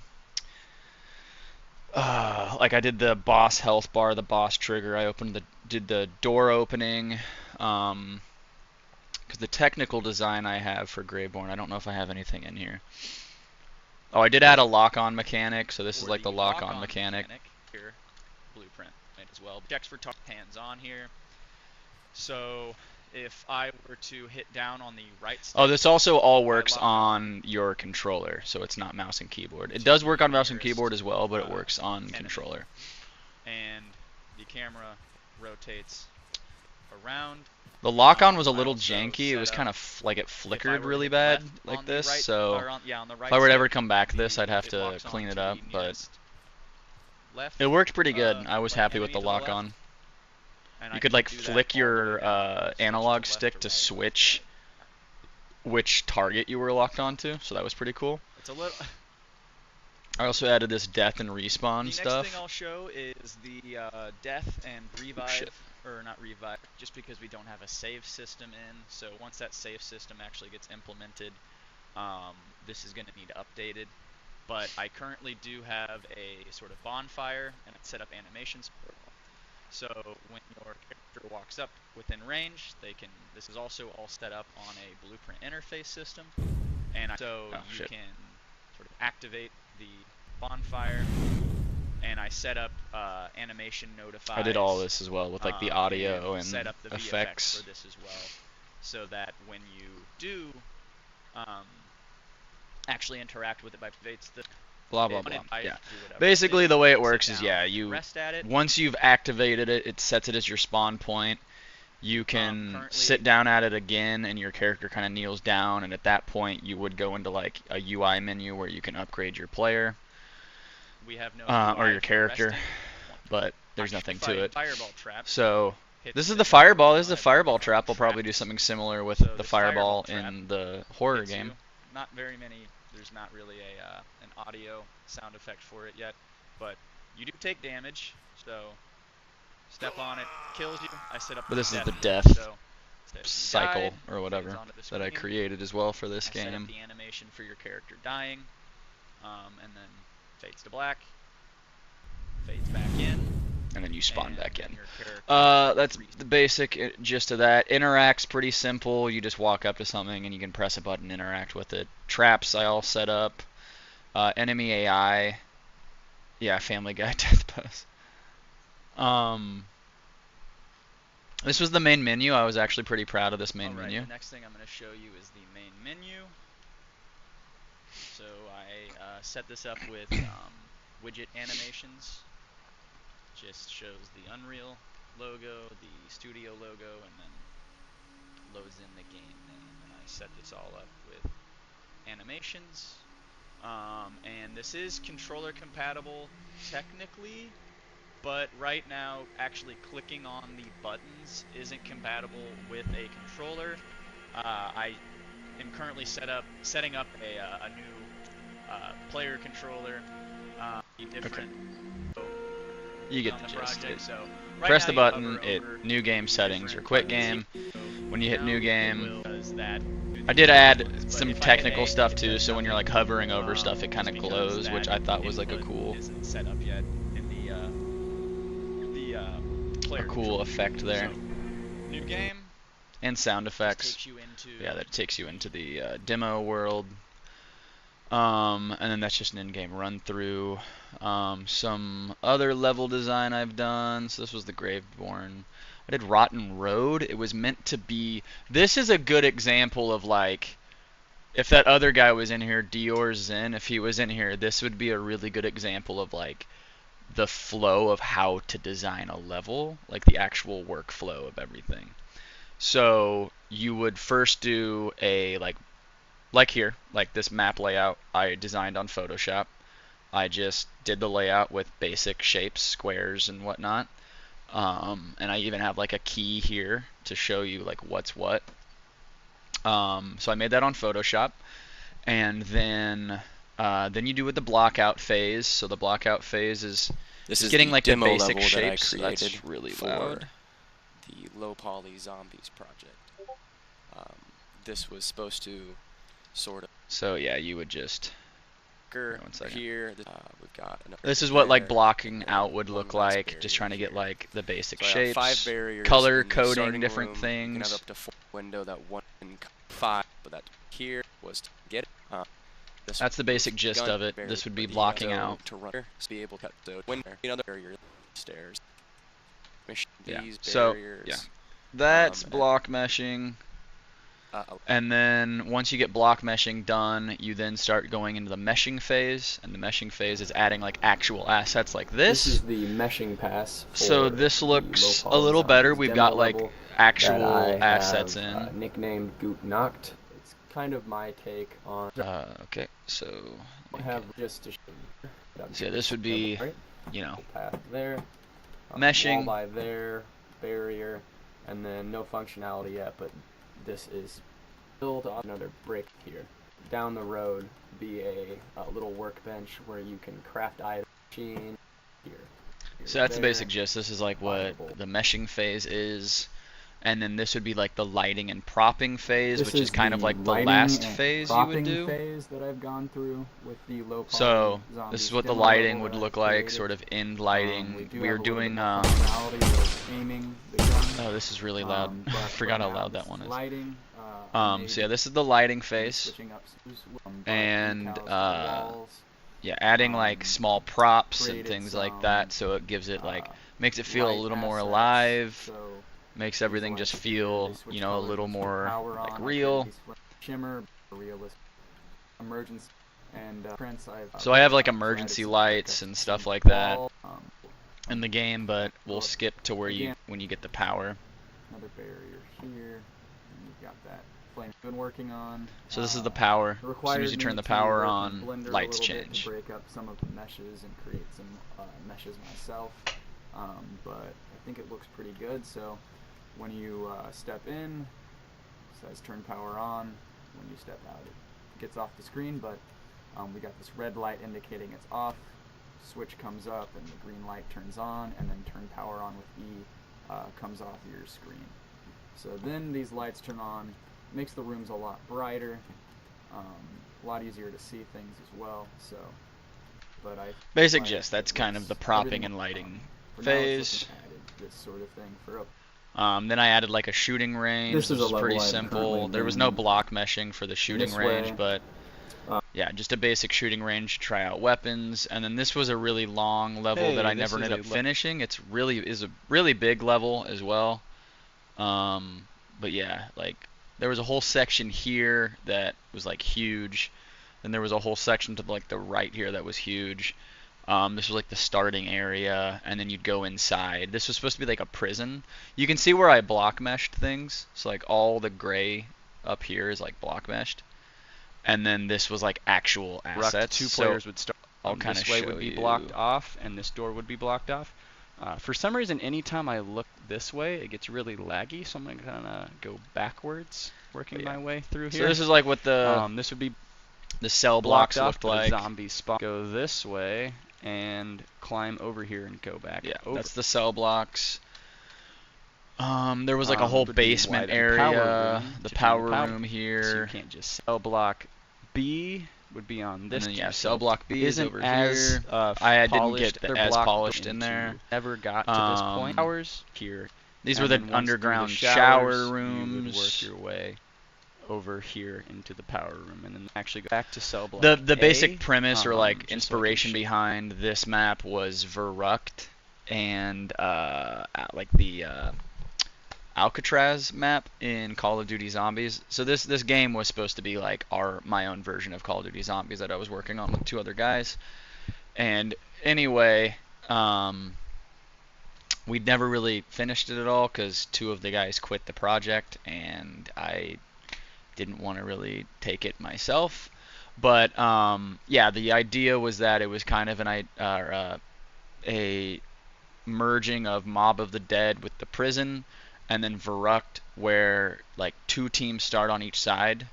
like I did the boss health bar, the boss trigger. I did the door opening. Because the technical design I have for Greyborn, I don't know if I have anything in here. Oh, I did add a lock-on mechanic, so this is like the lock-on mechanic. Here, blueprint made as well. Checks for hands-on here. So if I were to hit down on the right stick, oh, this also all works on your controller, so it's not mouse and keyboard. It does work on mouse and keyboard as well, but it works on controller. And the camera rotates around. The lock-on was a little janky. It was kind of like it flickered really bad like this. So if I were to ever come back to this, I'd have to clean it up. But it worked pretty good. I was happy with the lock-on. You could like flick your analog stick to switch which target you were locked onto. So that was pretty cool. It's a little. I also added this death and respawn stuff. The next thing I'll show is the death and revive, or not revive, just because we don't have a save system in. So once that save system actually gets implemented, this is going to need updated. But I currently do have a sort of bonfire, and it's set up animations. So when your character walks up within range, this is also all set up on a blueprint interface system, and so you can sort of activate the bonfire, and I set up animation notifies. I did all this as well with like the audio and set up the effects for this as well, so that when you do actually interact with it by the blah blah blah. Yeah. Basically, the way it works is once you've activated it, it sets it as your spawn point. You can sit down at it again, and your character kind of kneels down, and at that point, you would go into like a UI menu where you can upgrade your player. We have no or your character, but there's nothing to it. So this is the fireball. This is the fireball trap. We'll probably do something similar with the fireball in the horror game. Not very many. There's not really an audio sound effect for it yet, but you do take damage. So step on it, kills you. I set up. But this is the death cycle or whatever that I created as well for this game. Set up the animation for your character dying, and then fades to black, fades back in, and then you spawn back in. That's the basic gist of that. Interact's pretty simple. You just walk up to something and you can press a button, interact with it. Traps I all set up. Enemy AI. Yeah, Family Guy death pose. This was the main menu. I was actually pretty proud of this main menu. The next thing I'm going to show you is the main menu. So I set this up with widget animations. Just shows the Unreal logo, the studio logo, and then loads in the game name. And I set this all up with animations. And this is controller compatible technically, but right now actually clicking on the buttons isn't compatible with a controller. I am currently setting up a new player controller. Different. Okay. You get the gist. Press the button, new game settings or quit game. When you hit new game, I did add some technical stuff too, so when you're like hovering over stuff, it kind of glows, which I thought was like a cool effect there. New game. And sound effects. Yeah, that takes you into the demo world. And then that's just an in-game run through. Some other level design I've done. So this was the Graveborn. I did Rotten Road. It was meant to be. This is a good example of like, if that other guy was in here, Dior Zen, if he was in here, this would be a really good example of like the flow of how to design a level, like the actual workflow of everything. So you would first do a like here, like this map layout I designed on Photoshop. I just did the layout with basic shapes, squares and whatnot. And I even have like a key here to show you like what's what. So I made that on Photoshop, and then you do with the blockout phase. So the blockout phase is This just is getting the like the demo basic level that I shapes. created That's really for loud. the low poly zombies project. This was supposed to sort of So yeah, you would just. Wait one second. here. We've got another This is what like there, blocking and out then would one look last like. Just trying to get barrier like the basic So I got 5 shapes, barriers color in the coding starting different room. You can have things. up to 4 window that one can 5, but that here was to get it. That's the basic gist of it. This would be blocking out. To run to be able to cut the window. Another barrier stairs. Yeah. These So barriers. yeah, that's block meshing. And then once you get block meshing done, you then start going into the meshing phase, and the meshing phase is adding like actual assets like this. This is the meshing pass. So this looks a little better. We've got like actual assets in. Nicknamed Goot Nacht. It's kind of my take on. Okay, so I have just to show you. So yeah, this would be, you know, path there, meshing. wall by there, barrier, and then no functionality yet, but this is built on another brick here. Down the road be a little workbench where you can craft items. Machine here. So that's the basic gist. This is like what the meshing phase is. And then this would be like the lighting and propping phase, which is kind of like the last phase you would do. Phase that I've gone through with the low so this is what the lighting would look like, sort of end lighting. We are doing. Oh, this is really loud. I forgot how loud that one is. Lighting. So yeah, this is the lighting phase, and yeah, adding like small props and things like that, so it gives it like makes it feel a little more alive. Makes everything just feel, you know, a little more like real. Shimmer, realistic, emergency, and so I have like emergency lights and stuff like that in the game, but we'll skip to where when you get the power. Another barrier here, and you've got that flame I've been working on. So this is the power. As soon as you turn the power on, lights change. To break up some of the meshes and create some meshes myself, but I think it looks pretty good. So. When you step in, it says turn power on. When you step out, it gets off the screen, but we got this red light indicating it's off. Switch comes up and the green light turns on, and then turn power on with E comes off your screen. So then these lights turn on, makes the rooms a lot brighter, a lot easier to see things as well. So, but basic gist. That's kind of the propping and lighting phase. This sort of thing for then I added like a shooting range. This is pretty simple. There was no block meshing for the shooting range, but yeah, just a basic shooting range to try out weapons. And then this was a really long level that I never ended up finishing. It's is a really big level as well. But yeah, like there was a whole section here that was like huge. Then there was a whole section to like the right here that was huge. This was like the starting area, and then you'd go inside. This was supposed to be like a prison. You can see where I block meshed things. So like all the gray up here is like block meshed. And then this was like actual assets. Two players would start. I'll kind of this way would be blocked off, and this door would be blocked off. For some reason, anytime I look this way, it gets really laggy. So I'm gonna kind of go backwards, working my way through here. So this is like what the this would be the cell blocks looked like. Zombie spot. Go this way and climb over here and go back. Yeah, over. That's the cell blocks. There was like a whole basement area, the power room here. So you can't just cell block B would be on this. And then, yeah, cell block B is over as, here. I didn't get the as polished in there. Never got to this point. Towers here. These were the underground shower rooms. You would work your way over here into the power room, and then actually go back to cell block. The basic premise or like inspiration behind this map was Verrucht and like the Alcatraz map in Call of Duty Zombies. So this game was supposed to be like my own version of Call of Duty Zombies that I was working on with 2 other guys. And anyway, we'd never really finished it at all because 2 of the guys quit the project, and I didn't want to really take it myself. But yeah, the idea was that it was kind of a merging of Mob of the Dead with the prison, and then Verrucht, where like 2 teams start on each side.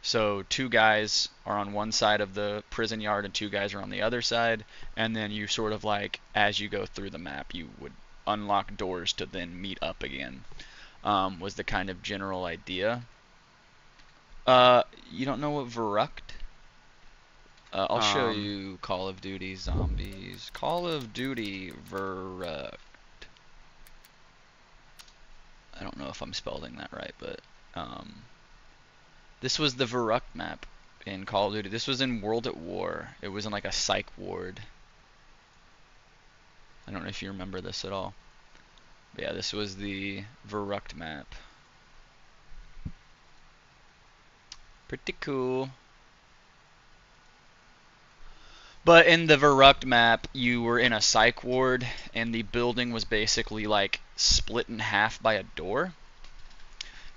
So 2 guys are on one side of the prison yard and 2 guys are on the other side, and then you sort of like, as you go through the map, you would unlock doors to then meet up again. Was the kind of general idea. You don't know what Verrucht? I'll show you Call of Duty Zombies. Call of Duty Verrucht. I don't know if I'm spelling that right, but this was the Verrucht map in Call of Duty. This was in World at War. It was in like a psych ward. I don't know if you remember this at all. But yeah, this was the Verrucht map. Pretty cool. But in the Verrucht map, you were in a psych ward, and the building was basically like split in half by a door.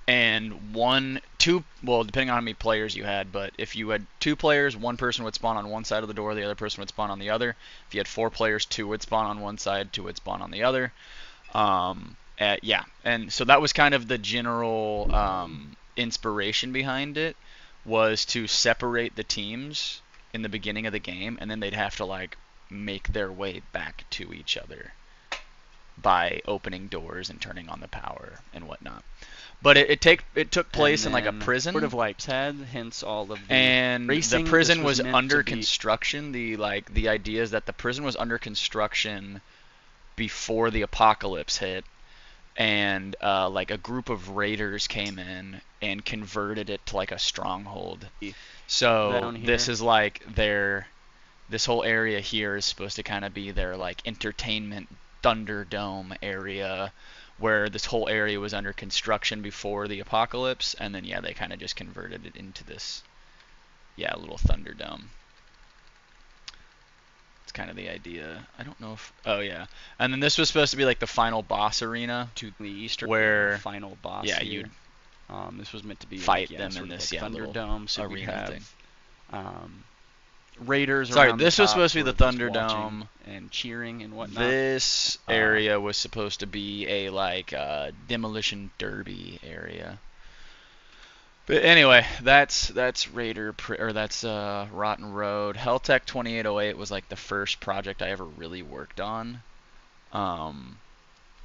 And well, depending on how many players you had, but if you had 2 players, 1 person would spawn on one side of the door, the other person would spawn on the other. If you had 4 players, 2 would spawn on one side, 2 would spawn on the other. Yeah, and so that was kind of the general inspiration behind it, was to separate the teams in the beginning of the game, and then they'd have to like make their way back to each other by opening doors and turning on the power and whatnot. But it took place in like a prison, sort of like Ted, hence all of the and racing. the prison was was under construction. The idea is that the prison was under construction before the apocalypse hit, and like a group of raiders came in and converted it to like a stronghold. So this is like this whole area here is supposed to kind of be their like entertainment Thunderdome area, where this whole area was under construction before the apocalypse, and then yeah, they kind of just converted it into this little Thunderdome. It's kind of the idea. I don't know if and then this was supposed to be like the final boss arena to the eastern, where final boss. Yeah, here. you'd this was meant to be fight like, them in this like Thunderdome, so we arena have thing. Raiders. Sorry, around this the was top supposed to be who the are just Thunderdome watching and cheering and whatnot. This area was supposed to be a like demolition derby area. But anyway, that's Rotten Road. Helltech 2808 was like the first project I ever really worked on.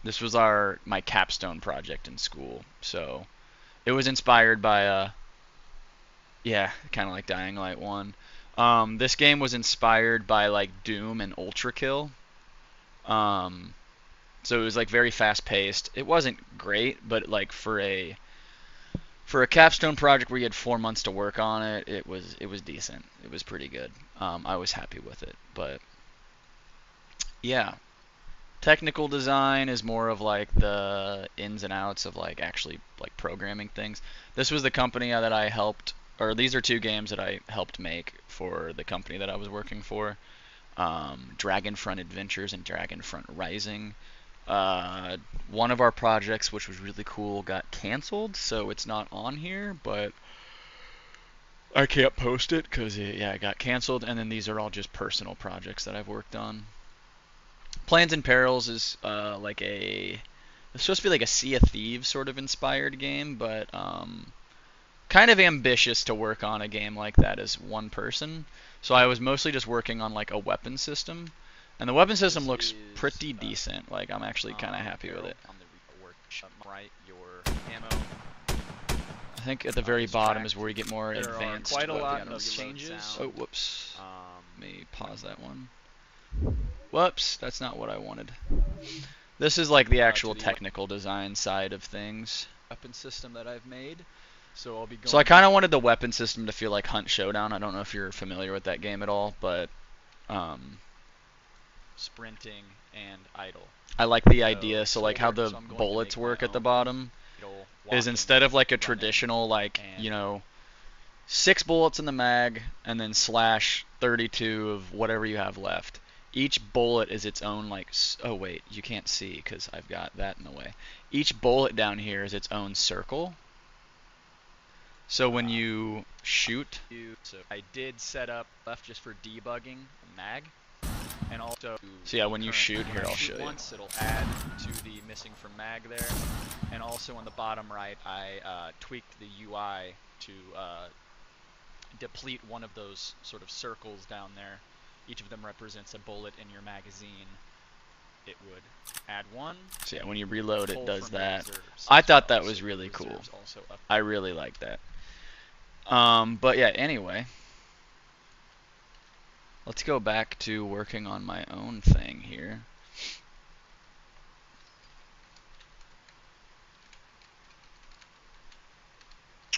This was my capstone project in school, so it was inspired by kind of like Dying Light 1. This game was inspired by like Doom and Ultra Kill. So it was like very fast paced. It wasn't great, but like for a capstone project where you had 4 months to work on it, it was decent. It was pretty good. I was happy with it. But yeah, technical design is more of like the ins and outs of like actually like programming things. This was the company that I helped, or these are 2 games that I helped make for the company that I was working for. Dragonfront Adventures and Dragonfront Rising. One of our projects, which was really cool, got canceled, so it's not on here, but I can't post it because it got canceled. And then these are all just personal projects that I've worked on. Plans and Perils is it's supposed to be like a Sea of Thieves sort of inspired game, but kind of ambitious to work on a game like that as one person. So I was mostly just working on like a weapon system, and the weapon system looks pretty decent. Like I'm actually kind of happy with it. I think at the very bottom is where you get more advanced quite a lot weapons. of changes. Oh, whoops. Let me pause that one. Whoops, that's not what I wanted. This is like the actual technical design side of things. Weapon system that I've made. So I kind of wanted the weapon system to feel like Hunt Showdown. I don't know if you're familiar with that game at all, but sprinting and idle. I like the idea. So like how the bullets work at the bottom is instead of like a traditional like 6 bullets in the mag and then slash 32 of whatever you have left. Each bullet is its own like oh wait, you can't see because I've got that in the way. Each bullet down here is its own circle. So when you shoot, so I did set up left just for debugging mag, and also so yeah, when you shoot here, I'll show you. Once it'll add to the missing from mag there, And also on the bottom right, I tweaked the UI to deplete one of those sort of circles down there. Each of them represents a bullet in your magazine. It would add one. So yeah, when you reload, it does that. Reserves I as thought well, that was so really the cool. reserves also I really like that. But yeah, anyway, let's go back to working on my own thing here.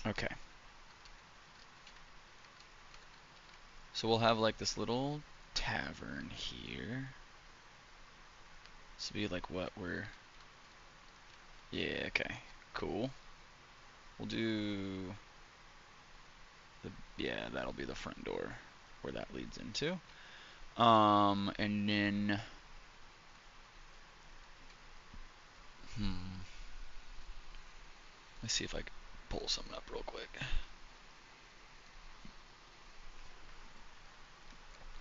Okay. So we'll have like this little tavern here. This will be like what we're... Yeah, okay. Cool. We'll do... Yeah, that'll be the front door where that leads into. And then... Let's see if I can pull something up real quick.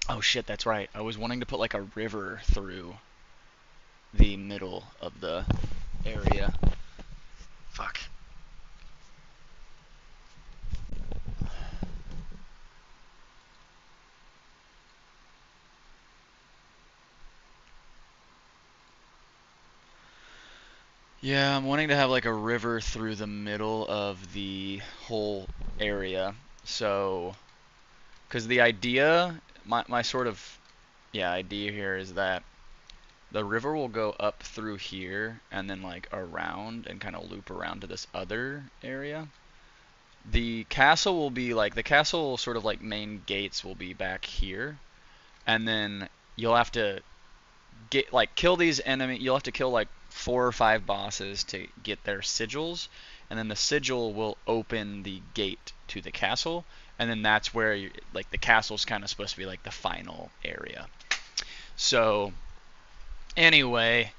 Oh shit, that's right. I was wanting to put like a river through the middle of the area. Fuck. Yeah, I'm wanting to have like a river through the middle of the whole area. So, because the idea, my sort of, yeah, idea here is that the river will go up through here and then like around and kind of loop around to this other area. The castle will be like, the castle sort of like main gates will be back here. And then you'll have to get like kill these enemies. You'll have to kill like 4 or 5 bosses to get their sigils, and then the sigil will open the gate to the castle, and then that's where you, like the castle's kind of supposed to be like the final area. So anyway,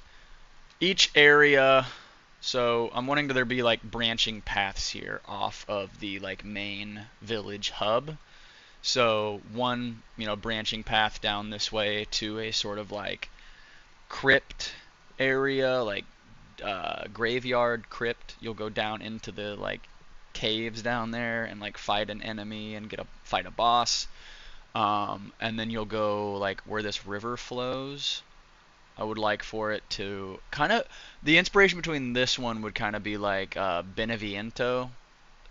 each area. So I'm wanting there be like branching paths here off of the like main village hub. So one, branching path down this way to a sort of like crypt area, like graveyard crypt. You'll go down into the like caves down there and like fight an enemy and fight a boss. And then you'll go like where this river flows. I would like for it to kind of, the inspiration between this one would kind of be like Beneviento,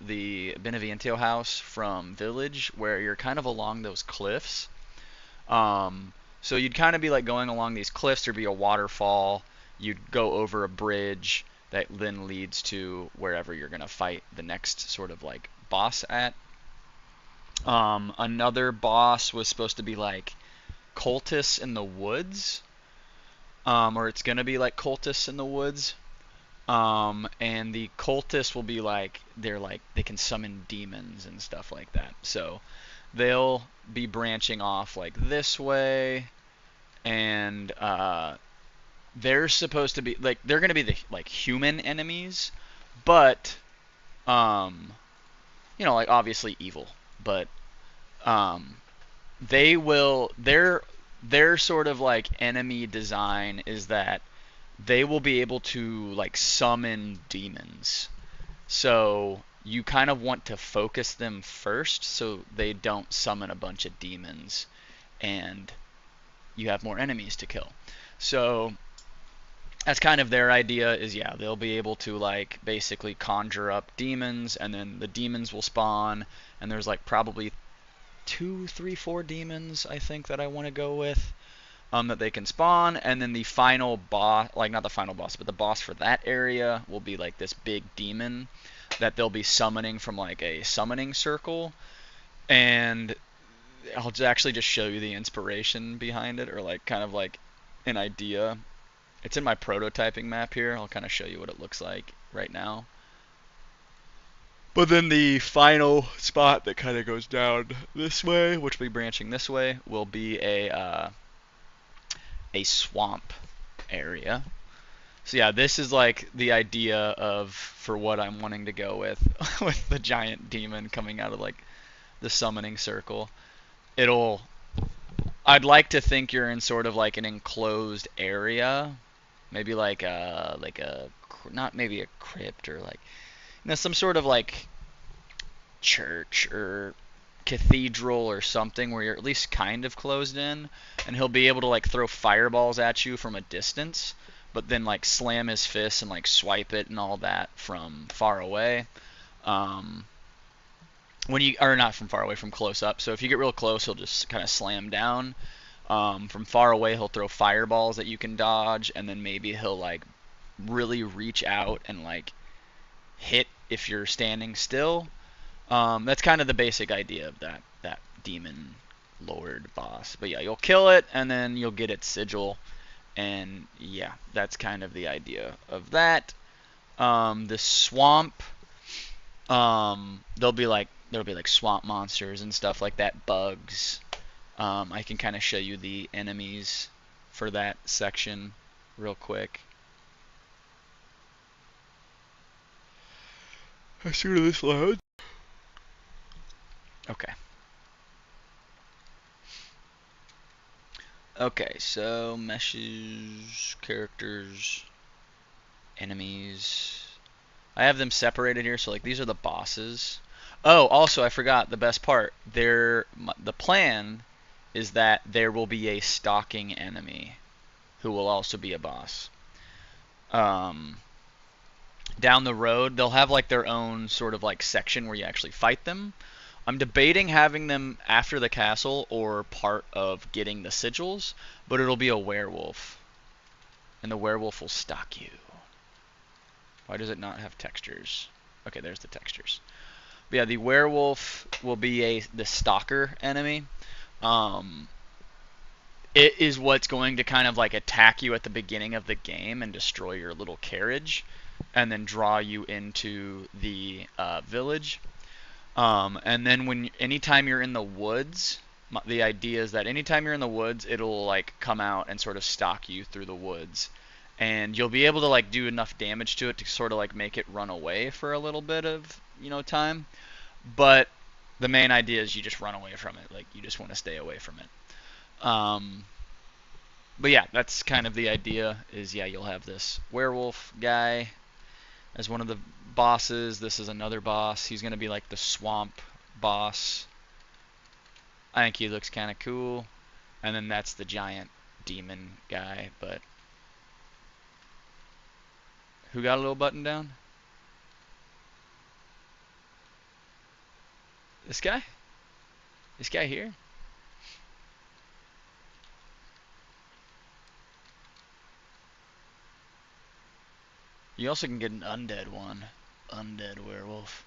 the Beneviento house from Village, where you're kind of along those cliffs. So you'd kind of be like going along these cliffs. There'd be a waterfall. You'd go over a bridge that then leads to wherever you're gonna fight the next sort of like boss at. Another boss was supposed to be like cultists in the woods, or it's gonna be like cultists in the woods. And the cultists will be like they can summon demons and stuff like that. So they'll be branching off like this way, and they're supposed to be like they're gonna be the like human enemies, but like obviously evil, but they will their sort of like enemy design is that they will be able to like summon demons. So you kind of want to focus them first so they don't summon a bunch of demons and you have more enemies to kill. So that's kind of their idea is, yeah, they'll be able to like basically conjure up demons, and then the demons will spawn, and there's like probably 2, 3, 4 demons I think that I want to go with. That they can spawn, and then the final boss, like not the final boss, but the boss for that area will be like this big demon that they'll be summoning from like a summoning circle. And I'll actually just show you the inspiration behind it, or like kind of like an idea. It's in my prototyping map here. I'll kind of show you what it looks like right now. But then the final spot that kind of goes down this way, which will be branching this way, will be a swamp area. So yeah, this is like the idea of for what I'm wanting to go with with the giant demon coming out of like the summoning circle. I'd like to think you're in sort of like an enclosed area, maybe like a not maybe a crypt or like some sort of like church or cathedral or something where you're at least kind of closed in, and he'll be able to like throw fireballs at you from a distance, but then like slam his fist and like swipe it and all that from far away. Um, when you are not from far away, from close up. So if you get real close, he'll just kind of slam down. From far away, he'll throw fireballs that you can dodge, and then maybe he'll like really reach out and like hit if you're standing still. That's kind of the basic idea of that demon lord boss. But yeah, you'll kill it, and then you'll get its sigil, and yeah, that's kind of the idea of that. The swamp, there'll be like swamp monsters and stuff like that, bugs. I can kind of show you the enemies for that section real quick. I see this loud. Okay. Okay, so meshes, characters, enemies. I have them separated here, so like these are the bosses. Oh, also I forgot the best part. The plan is that there will be a stalking enemy who will also be a boss. Down the road, they'll have like their own sort of like section where you actually fight them. I'm debating having them after the castle or part of getting the sigils, but it'll be a werewolf. And the werewolf will stalk you. Why does it not have textures? Okay, there's the textures. But yeah, the werewolf will be the stalker enemy. It is what's going to kind of like attack you at the beginning of the game and destroy your little carriage, and then draw you into the village. And then anytime you're in the woods, the idea is that anytime you're in the woods, it'll like come out and sort of stalk you through the woods, and you'll be able to like do enough damage to it to sort of like make it run away for a little bit of time. But the main idea is you just run away from it, like you just want to stay away from it. But yeah, that's kind of the idea. Is yeah, you'll have this werewolf guy as one of the bosses. This is another boss. He's going to be like the swamp boss. I think he looks kind of cool. And then that's the giant demon guy. But who got a little button down? This guy? This guy here? You also can get an undead one. Undead werewolf.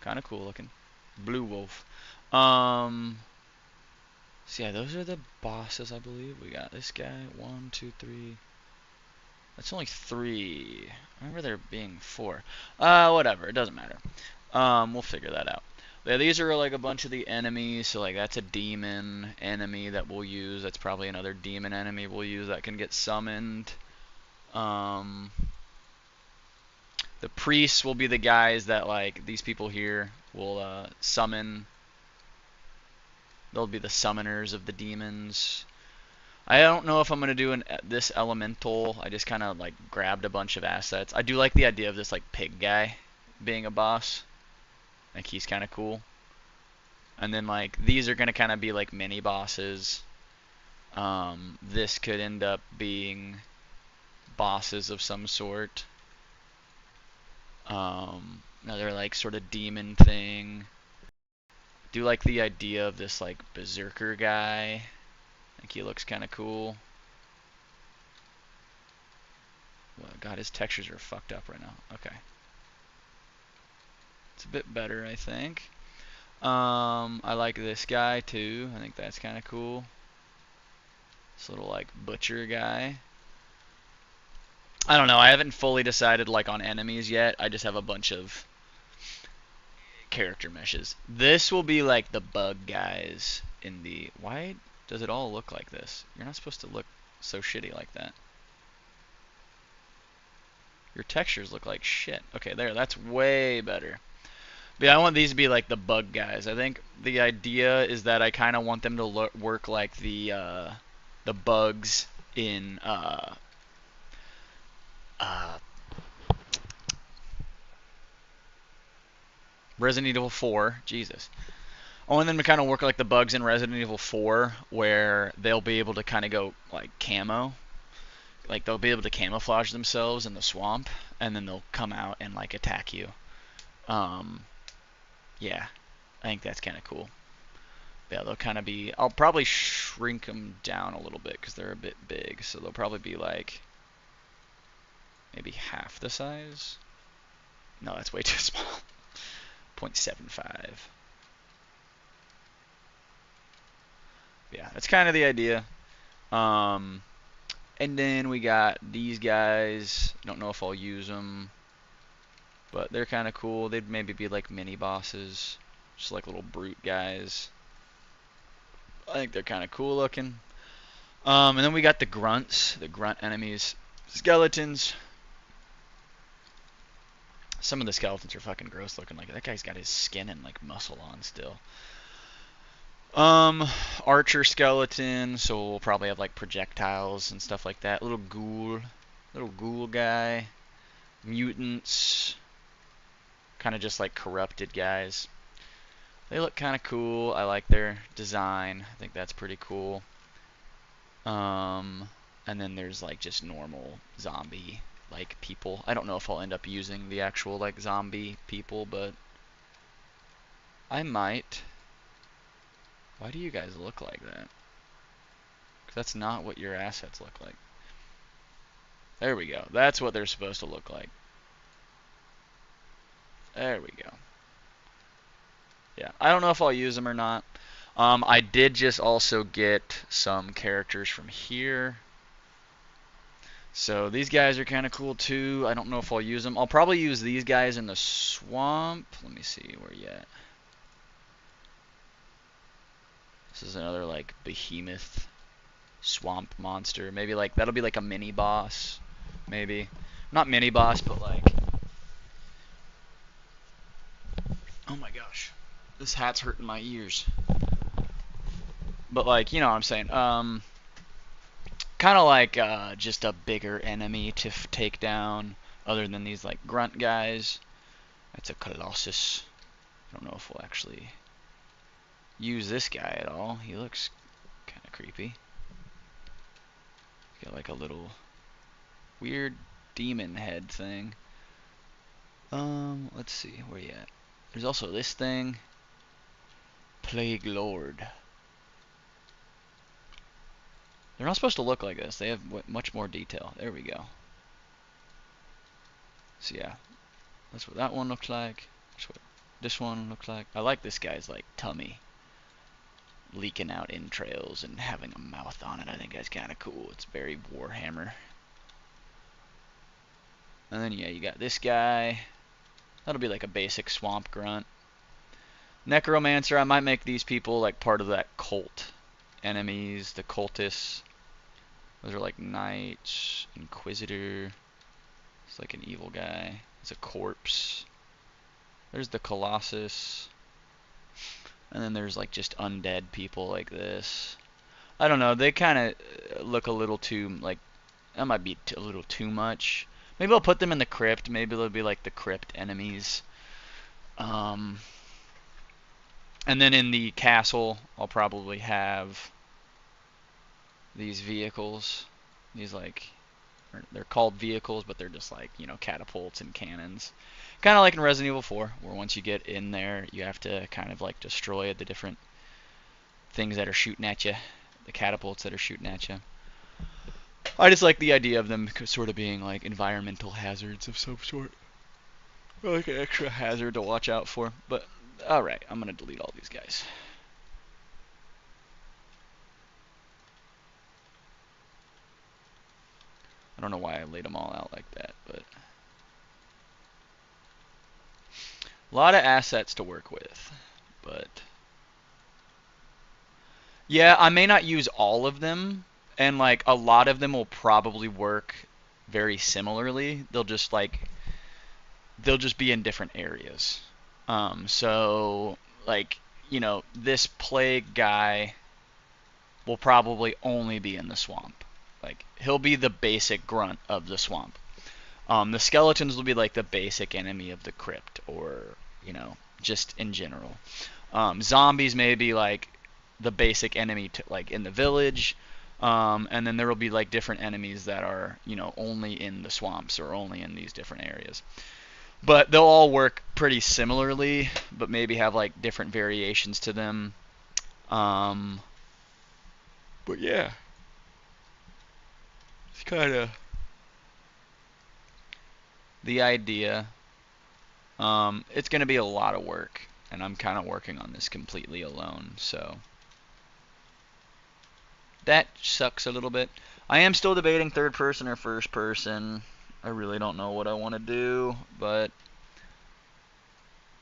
Kind of cool looking. Blue wolf. So yeah, those are the bosses, I believe. We got this guy. 1, 2, 3. That's only 3. I remember there being 4. Whatever. It doesn't matter. We'll figure that out. But yeah, these are like a bunch of the enemies. So like that's a demon enemy that we'll use. That's probably another demon enemy we'll use that can get summoned. The priests will be the guys that like these people here will summon. They'll be the summoners of the demons. I don't know if I'm gonna do this elemental. I just kind of like grabbed a bunch of assets. I do like the idea of this like pig guy being a boss. I think he's kind of cool. And then like these are gonna kind of be like mini bosses. This could end up being bosses of some sort. Another like sort of demon thing. Do like the idea of this like berserker guy. I think he looks kind of cool. Well, God, his textures are fucked up right now. Okay. It's a bit better, I think. I like this guy too. I think that's kind of cool. This little like butcher guy. I don't know. I haven't fully decided like on enemies yet. I just have a bunch of character meshes. This will be like the bug guys in the... Why does it all look like this? You're not supposed to look so shitty like that. Your textures look like shit. Okay, there. That's way better. But yeah, I want these to be like the bug guys. I think the idea is that I kind of want them to work like the bugs in Resident Evil 4, Jesus. Oh, and then we kind of work like the bugs in Resident Evil 4, where they'll be able to kind of go like camo, like they'll be able to camouflage themselves in the swamp, and then they'll come out and like attack you. Um, yeah, I think that's kind of cool. Yeah, they'll kind of be. I'll probably shrink them down a little bit because they're a bit big, so they'll probably be like maybe half the size. No, that's way too small. 0.75. Yeah, that's kind of the idea. Um, and then we got these guys. Don't know if I'll use them, but they're kind of cool. They'd maybe be like mini bosses, just like little brute guys. I think they're kind of cool looking. And then we got the grunts, the grunt enemies, skeletons. Some of the skeletons are fucking gross looking. Like that guy's got his skin and like muscle on still. Archer skeleton, so we'll probably have like projectiles and stuff like that. Little ghoul guy. Mutants, kind of just like corrupted guys. They look kind of cool. I like their design. I think that's pretty cool. And then there's like just normal zombie like people. I don't know if I'll end up using the actual like zombie people, but I might. Why do you guys look like that? 'Cause that's not what your assets look like. There we go. That's what they're supposed to look like. There we go. Yeah, I don't know if I'll use them or not. I did just also get some characters from here. So these guys are kind of cool too. I don't know if I'll use them. I'll probably use these guys in the swamp. Let me see where you at. This is another like behemoth swamp monster. Maybe like that'll be like a mini boss. Maybe. Not mini boss, but like. Oh my gosh. This hat's hurting my ears. But like, you know what I'm saying. Kind of like just a bigger enemy to take down other than these like grunt guys. That's a Colossus. I don't know if we'll actually use this guy at all. He looks kind of creepy. He's got like a little weird demon head thing. Let's see, where you at? There's also this thing. Plague Lord. They're not supposed to look like this. They have much more detail. There we go. So yeah, that's what that one looks like. That's what this one looks like. I like this guy's like tummy leaking out entrails and having a mouth on it. I think that's kind of cool. It's very Warhammer. And then yeah, you got this guy. That'll be like a basic swamp grunt. Necromancer, I might make these people like part of that cult. Enemies, the cultists. Those are like knights, inquisitor. It's like an evil guy. It's a corpse. There's the Colossus. And then there's like just undead people like this. I don't know. They kind of look a little too like that might be a little too much. Maybe I'll put them in the crypt. Maybe they'll be like the crypt enemies. And then in the castle, I'll probably have these vehicles. These like they're called vehicles, but they're just like, you know, catapults and cannons. Kind of like in Resident Evil 4, where once you get in there, you have to kind of like destroy the different things that are shooting at you, the catapults that are shooting at you. I just like the idea of them sort of being like environmental hazards of some sort. Or like an extra hazard to watch out for. But, alright, I'm going to delete all these guys. I don't know why I laid them all out like that, but a lot of assets to work with, but yeah, I may not use all of them, and like a lot of them will probably work very similarly. They'll just be in different areas. So like, you know, this plague guy will probably only be in the swamp. Like, he'll be the basic grunt of the swamp. The skeletons will be like the basic enemy of the crypt, or, you know, just in general. Zombies may be like the basic enemy like in the village, and then there will be like different enemies that are only in the swamps or only in these different areas. But they'll all work pretty similarly, but maybe have like different variations to them. But yeah, it's kind of the idea. It's going to be a lot of work, and I'm kind of working on this completely alone, so that sucks a little bit. I am still debating third person or first person. I really don't know what I want to do, but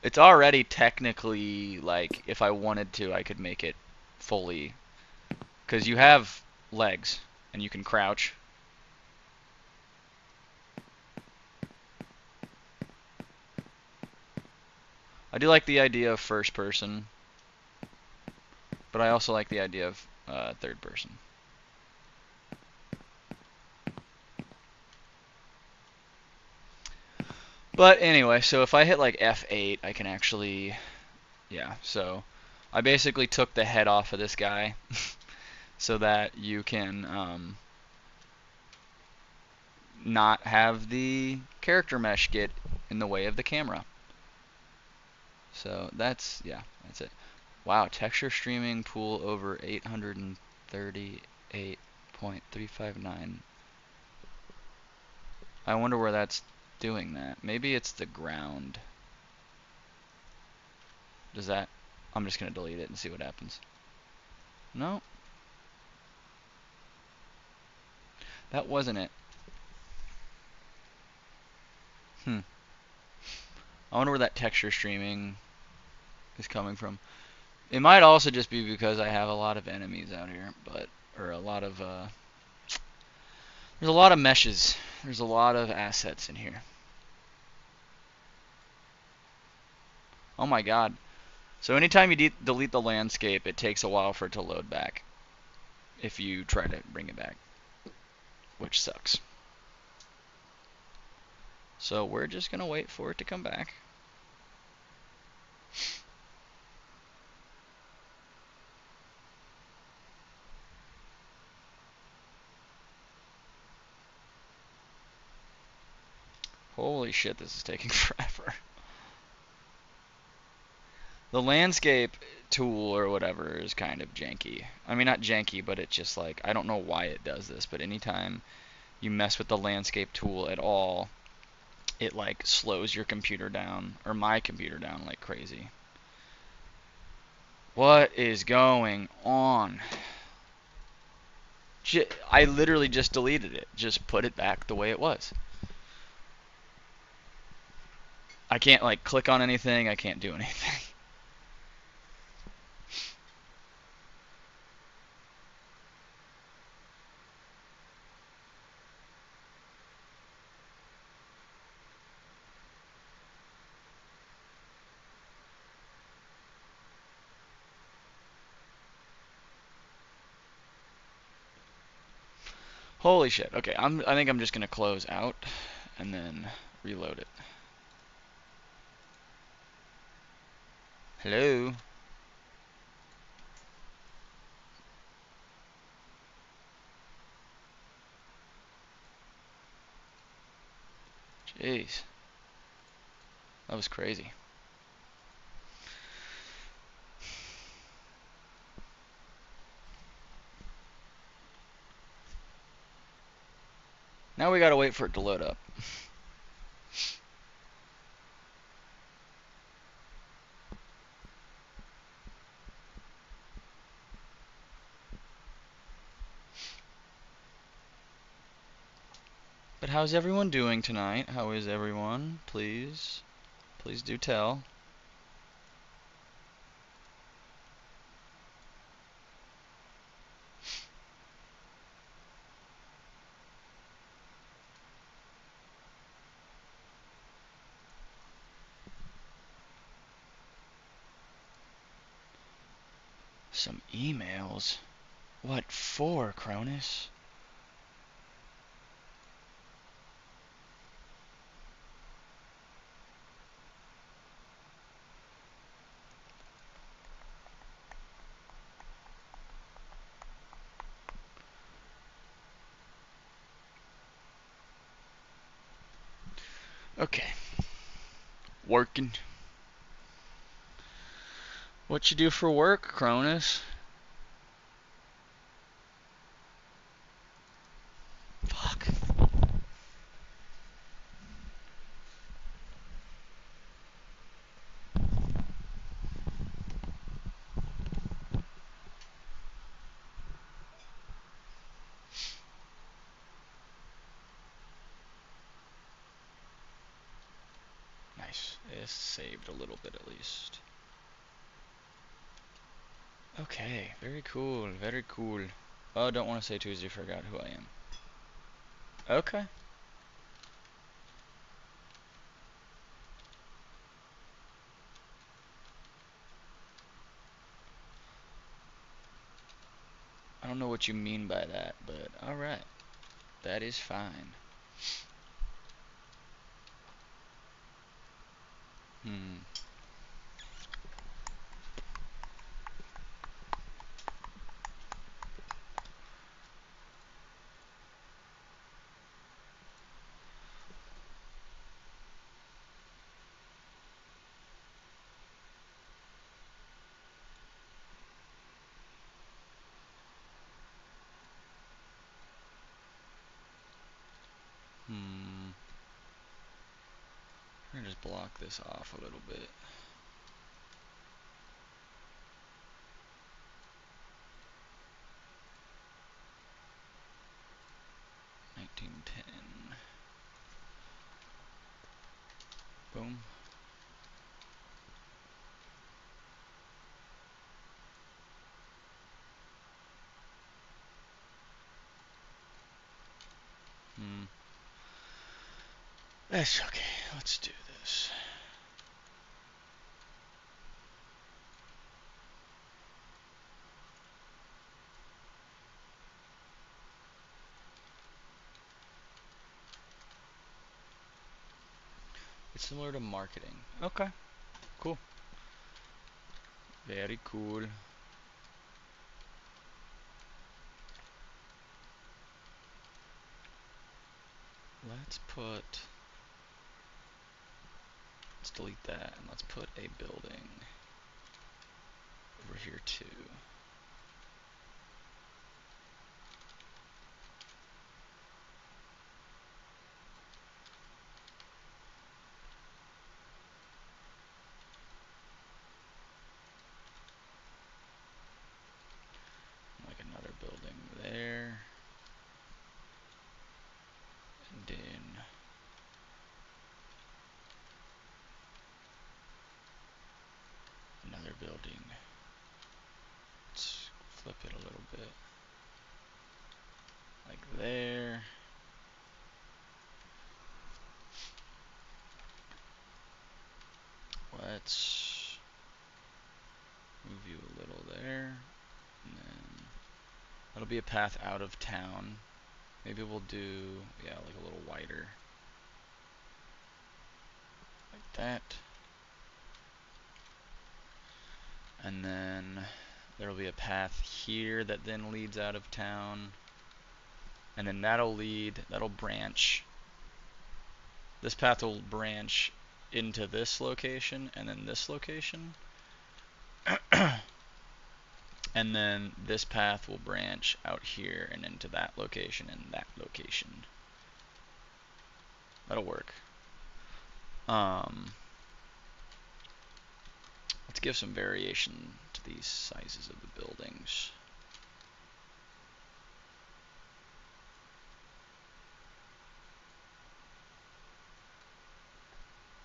it's already technically like if I wanted to, I could make it fully, because you have legs and you can crouch. I do like the idea of first person, but I also like the idea of third person. But anyway, so if I hit like F8, I can actually, yeah, so I basically took the head off of this guy so that you can not have the character mesh get in the way of the camera. So that's, yeah, that's it. Wow, texture streaming pool over 838.359. I wonder where that's doing that. Maybe it's the ground. Does that... I'm just going to delete it and see what happens. No. That wasn't it. I wonder where that texture streaming is coming from. It might also just be because I have a lot of enemies out here, but... Or a lot of... There's a lot of meshes. There's a lot of assets in here. Oh my god. So anytime you delete the landscape, it takes a while for it to load back. If you try to bring it back. Which sucks. So we're just going to wait for it to come back. Holy shit, this is taking forever. The landscape tool or whatever is kind of janky. I mean, not janky, but it's just like, I don't know why it does this, but anytime you mess with the landscape tool at all, it like slows your computer down, or my computer down like crazy. What is going on? I literally just deleted it. Just put it back the way it was. I can't like click on anything. I can't do anything. Holy shit. Okay, I think I'm just gonna close out and then reload it. Hello? Jeez. That was crazy. Now we gotta wait for it to load up. But how's everyone doing tonight? How is everyone? Please do tell. Some emails? What for, Cronus? Okay. Working. What you do for work, Cronus? Fuck. Nice. It's saved a little bit at least. Okay, very cool, very cool. Oh, don't want to say Tuesday, forgot who I am. Okay. I don't know what you mean by that, but alright. That is fine. Hmm. Hmm. I'm gonna just block this off a little bit. Boom. Hmm. That's okay. Let's do this. It's similar to marketing. Okay. Cool. Very cool. Let's delete that and let's put a building over here too. Like another building there. And then another building. Let's flip it a little bit. Like there. Let's move you a little there. And then that'll be a path out of town. Maybe we'll do, yeah, like a little wider. Like that. And then there'll be a path here that then leads out of town. And then that'll branch. This path will branch into this location and then this location. And then this path will branch out here and into that location and that location. That'll work. Let's give some variation to these sizes of the buildings.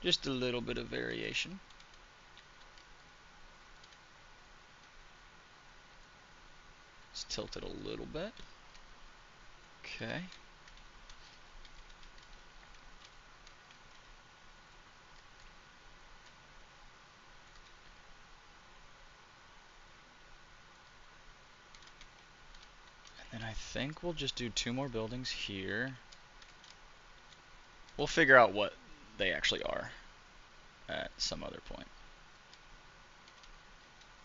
Just a little bit of variation. Let's tilt it a little bit. Okay. And then I think we'll just do 2 more buildings here. We'll figure out what they actually are at some other point.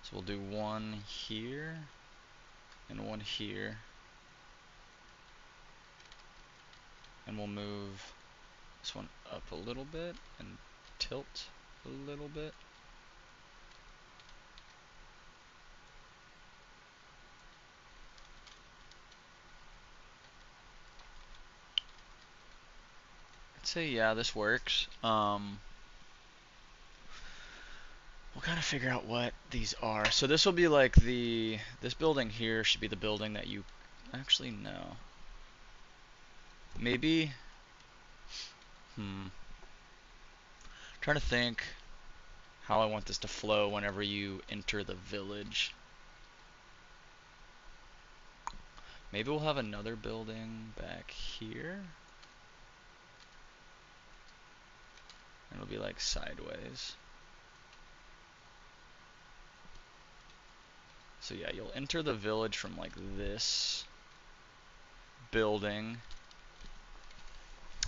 So we'll do 1 here and 1 here. And we'll move this one up a little bit and tilt a little bit. I'd say, yeah, this works. We'll kind of figure out what these are. So this will be like this building here should be the building that you, actually no. Maybe, trying to think how I want this to flow whenever you enter the village. Maybe we'll have another building back here. And it'll be like sideways. So yeah, you'll enter the village from like this building.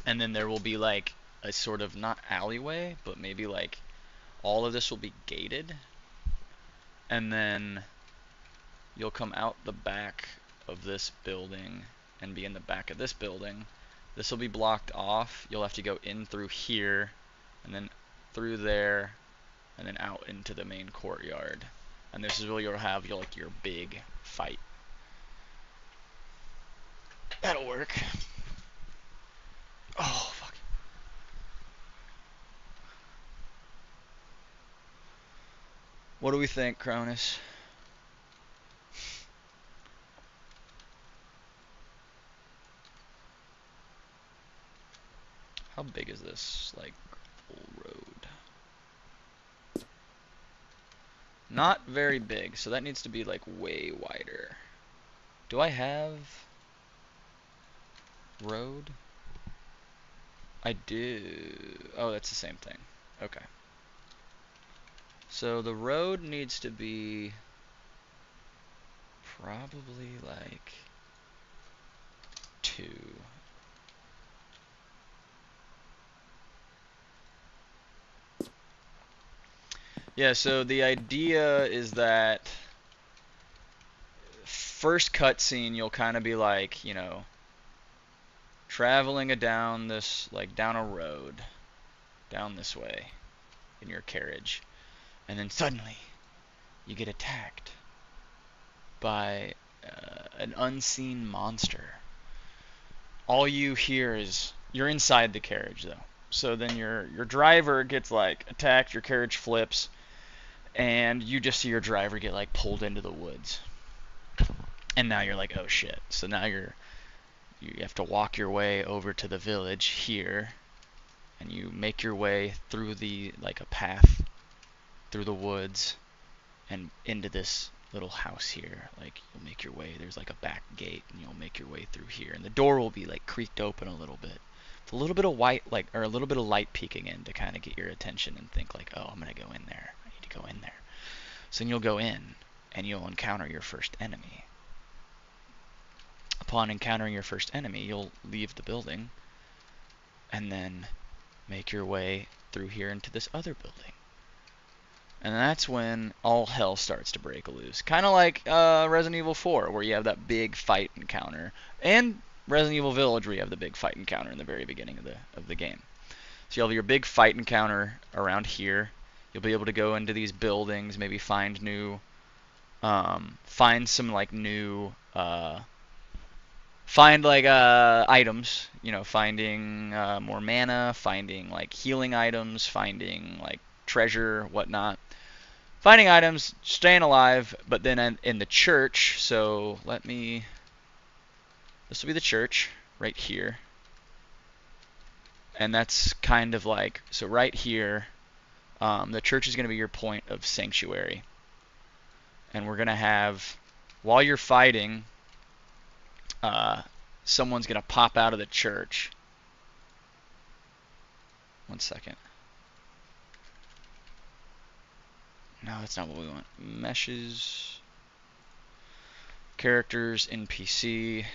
And then there will be like a sort of, not alleyway, but maybe like all of this will be gated. And then you'll come out the back of this building and be in the back of this building. This will be blocked off. You'll have to go in through here and then through there and then out into the main courtyard. And this is where you'll have your big fight. That'll work. Oh, fuck. What do we think, Cronus? How big is this, like, road? Not very big, so that needs to be, like, way wider. Do I have road? I do. Oh, that's the same thing. Okay. So the road needs to be probably like 2. Yeah, so the idea is that first cutscene you'll kind of be like, you know, traveling down this, like down a road, down this way in your carriage, and then suddenly you get attacked by an unseen monster. All you hear is, you're inside the carriage though. So then your driver gets like attacked, your carriage flips, and you just see your driver get like pulled into the woods. And now you're like, oh shit. So now you have to walk your way over to the village here, and you make your way through the, like a path through the woods and into this little house here. Like you'll make your way, there's like a back gate, and you'll make your way through here, and the door will be like creaked open a little bit. It's a little bit of white, like, or a little bit of light peeking in to kind of get your attention and think like, oh, I'm gonna go in there. I need to go in there. So then you'll go in and you'll encounter your first enemy. Upon encountering your first enemy, you'll leave the building and then make your way through here into this other building. And that's when all hell starts to break loose. Kind of like Resident Evil 4, where you have that big fight encounter, and Resident Evil Village, where you have the big fight encounter in the very beginning of the game. So you'll have your big fight encounter around here. You'll be able to go into these buildings, maybe find some like new, find like items. You know, finding more mana, finding like healing items, finding like treasure, whatnot. Finding items, staying alive, but then in the church, so this will be the church right here. And that's kind of like, so right here, the church is going to be your point of sanctuary. And we're going to have, while you're fighting, someone's going to pop out of the church. One second. No, that's not what we want. Meshes, characters, NPC,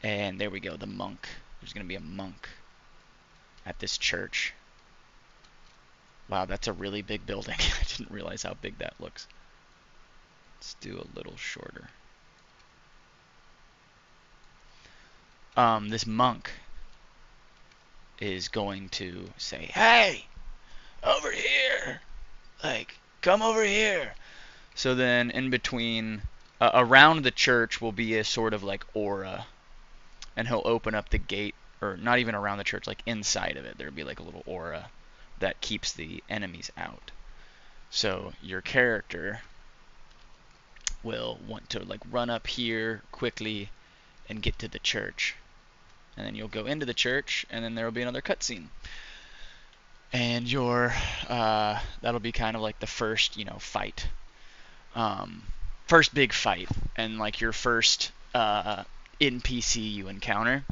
and there we go, the monk. There's going to be a monk at this church. Wow, that's a really big building. I didn't realize how big that looks. Let's do a little shorter. This monk is going to say, "Hey, over here! Like, come over here!" So then in between, around the church will be a sort of like aura, and he'll open up the gate, or not even around the church, like inside of it, there'll be like a little aura that keeps the enemies out. So your character will want to like run up here quickly and get to the church. And then you'll go into the church, and then there will be another cutscene. And that'll be kind of like the first, fight. First big fight, and like your first NPC you encounter.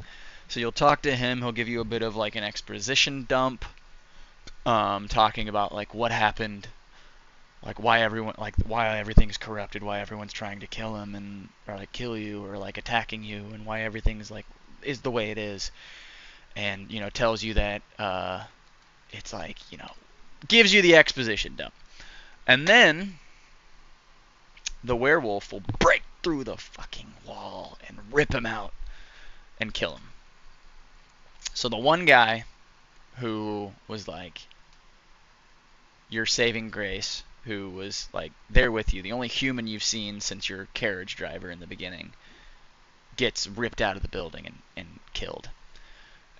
So you'll talk to him, he'll give you a bit of like an exposition dump, talking about like what happened, like why everything's corrupted, why everyone's trying to kill him and or like kill you or like attacking you, and why everything's like is the way it is, and tells you that it's like gives you the exposition dump, and then the werewolf will break through the fucking wall and rip him out and kill him. So the one guy who was like your saving grace, who was like there with you, the only human you've seen since your carriage driver in the beginning, gets ripped out of the building and killed.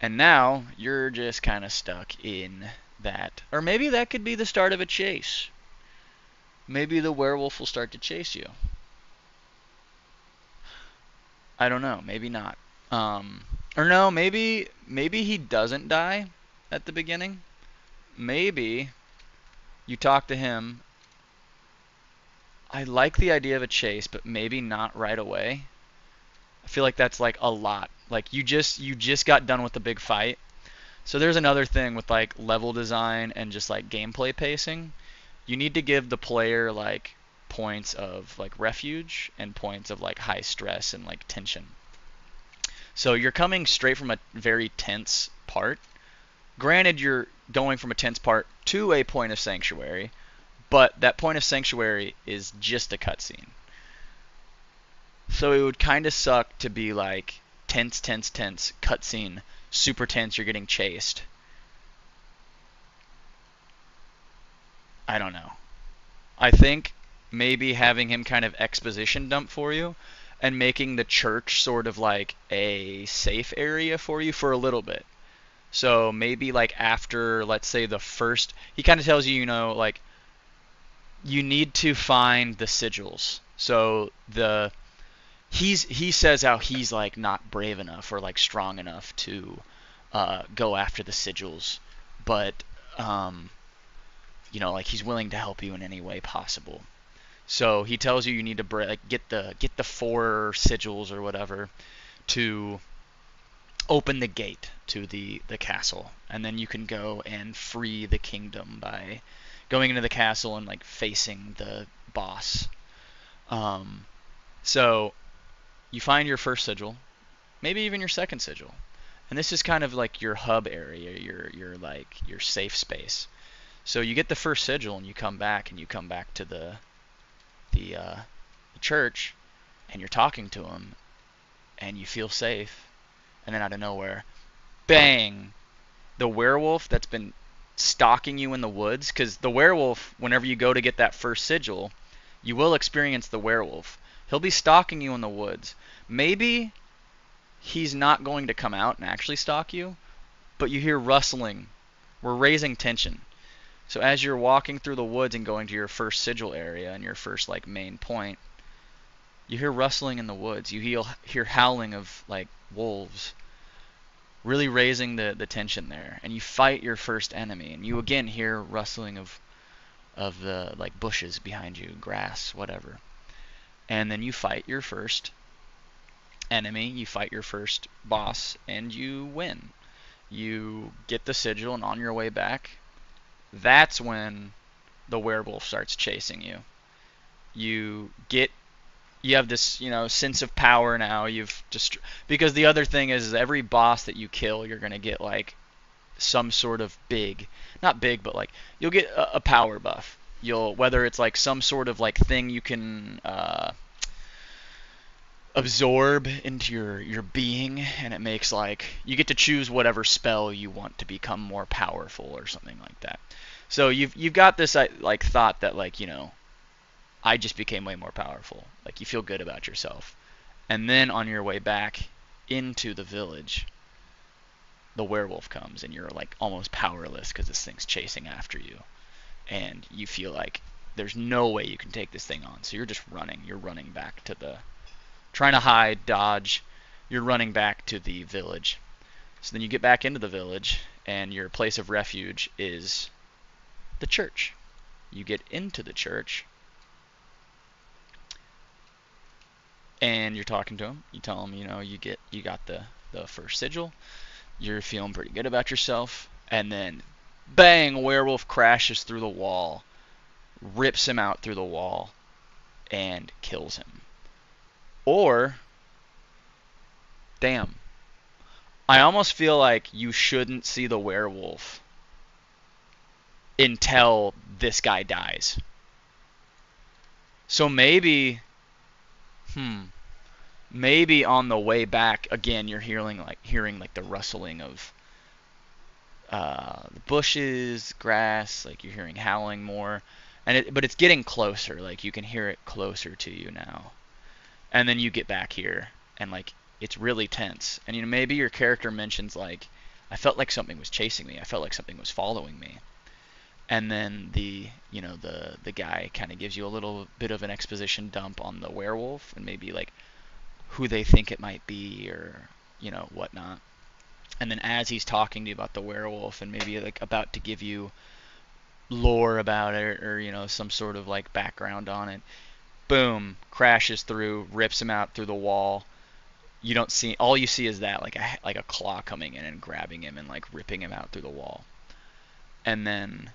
And now you're just kind of stuck in that. Or maybe that could be the start of a chase. Maybe the werewolf will start to chase you. I don't know. Maybe not. Or no, maybe he doesn't die at the beginning. Maybe you talk to him. I like the idea of a chase, but maybe not right away. I feel like that's like a lot. Like you just got done with the big fight. So there's another thing with like level design and just like gameplay pacing. You need to give the player like points of like refuge and points of like high stress and like tension. So you're coming straight from a very tense part. Granted, you're going from a tense part to a point of sanctuary, but that point of sanctuary is just a cutscene. So it would kind of suck to be like tense, cutscene, super tense, you're getting chased. I don't know. I think maybe having him kind of exposition dump for you and making the church sort of like a safe area for you for a little bit. So maybe like after, let's say the first, he kind of tells you, like you need to find the sigils. So he says how he's like not brave enough or like strong enough to go after the sigils, but like he's willing to help you in any way possible. So he tells you need to get the 4 sigils or whatever to open the gate to the castle, and then you can go and free the kingdom by going into the castle and like facing the boss. So you find your first sigil, maybe even your second sigil, and this is kind of like your hub area, your safe space. So you get the first sigil and you come back to the church, and you're talking to him, and you feel safe, and then out of nowhere, bang! The werewolf that's been stalking you in the woods, because the werewolf, whenever you go to get that first sigil, you will experience the werewolf. He'll be stalking you in the woods. Maybe he's not going to come out and actually stalk you, but you hear rustling. We're raising tension. So as you're walking through the woods and going to your first sigil area and your first like main point, you hear rustling in the woods. You hear howling of like wolves, really raising the tension there. And you fight your first enemy, and you again hear rustling of the like bushes behind you, grass, whatever. And then you fight your first enemy, you fight your first boss, and you win. You get the sigil, and on your way back, that's when the werewolf starts chasing you. You have this, sense of power now. Because the other thing is every boss that you kill, you're going to get like some sort of not big, but like you'll get a power buff. Whether it's like some sort of like thing you can absorb into your being, and it makes like you get to choose whatever spell you want to become more powerful or something like that. So you've got this like thought that like, you know, I just became way more powerful. Like you feel good about yourself. And then on your way back into the village, the werewolf comes and you're like almost powerless because this thing's chasing after you. And you feel like there's no way you can take this thing on. So you're just running. You're running back to the, trying to hide, dodge. You're running back to the village. So then you get back into the village, and your place of refuge is the church. You get into the church, and you're talking to him. You tell him, you know, you got the first sigil. You're feeling pretty good about yourself, and then bang, a werewolf crashes through the wall, rips him out through the wall, and kills him. Or, damn, I almost feel like you shouldn't see the werewolf until this guy dies. So maybe, maybe on the way back, again, you're hearing like the rustling of the bushes, grass, like you're hearing howling more, but it's getting closer. Like you can hear it closer to you now. And then you get back here, and like it's really tense. And you know, maybe your character mentions like, I felt like something was chasing me. I felt like something was following me. And then the guy kind of gives you a little bit of an exposition dump on the werewolf and maybe like who they think it might be, or you know, whatnot. And then as he's talking to you about the werewolf and maybe like about to give you lore about it, or you know, some sort of like background on it, boom, crashes through, rips him out through the wall. You don't see, all you see is that like a claw coming in and grabbing him and like ripping him out through the wall. And then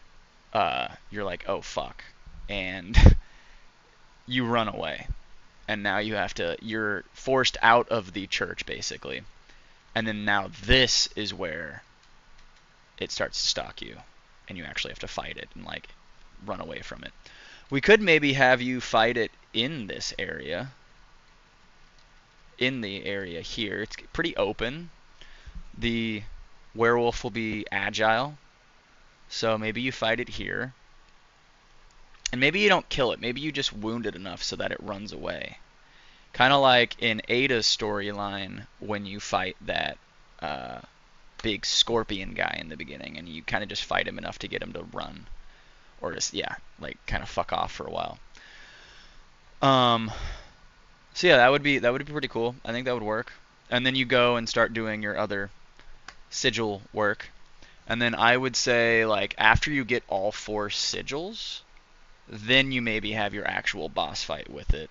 you're like, oh fuck, and you run away. And now you're forced out of the church basically. And then now this is where it starts to stalk you, and you actually have to fight it and like run away from it. We could maybe have you fight it in this area, in the area here. It's pretty open. The werewolf will be agile, so maybe you fight it here. And maybe you don't kill it. Maybe you just wound it enough so that it runs away. Kind of like in Ada's storyline when you fight that big scorpion guy in the beginning, and you kind of just fight him enough to get him to run, or just like kind of fuck off for a while. So yeah, that would be pretty cool. I think that would work. And then you go and start doing your other sigil work. And then I would say like after you get all 4 sigils, then you maybe have your actual boss fight with it.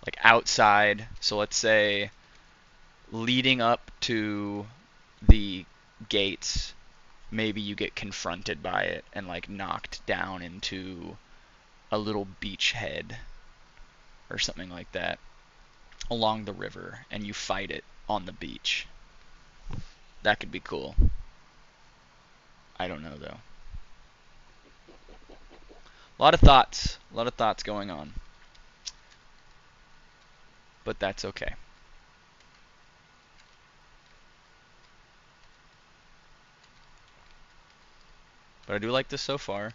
Like outside, so let's say leading up to the gates, maybe you get confronted by it and like knocked down into a little beach head or something like that along the river, and you fight it on the beach. That could be cool. I don't know though. A lot of thoughts going on. But that's okay. But I do like this so far.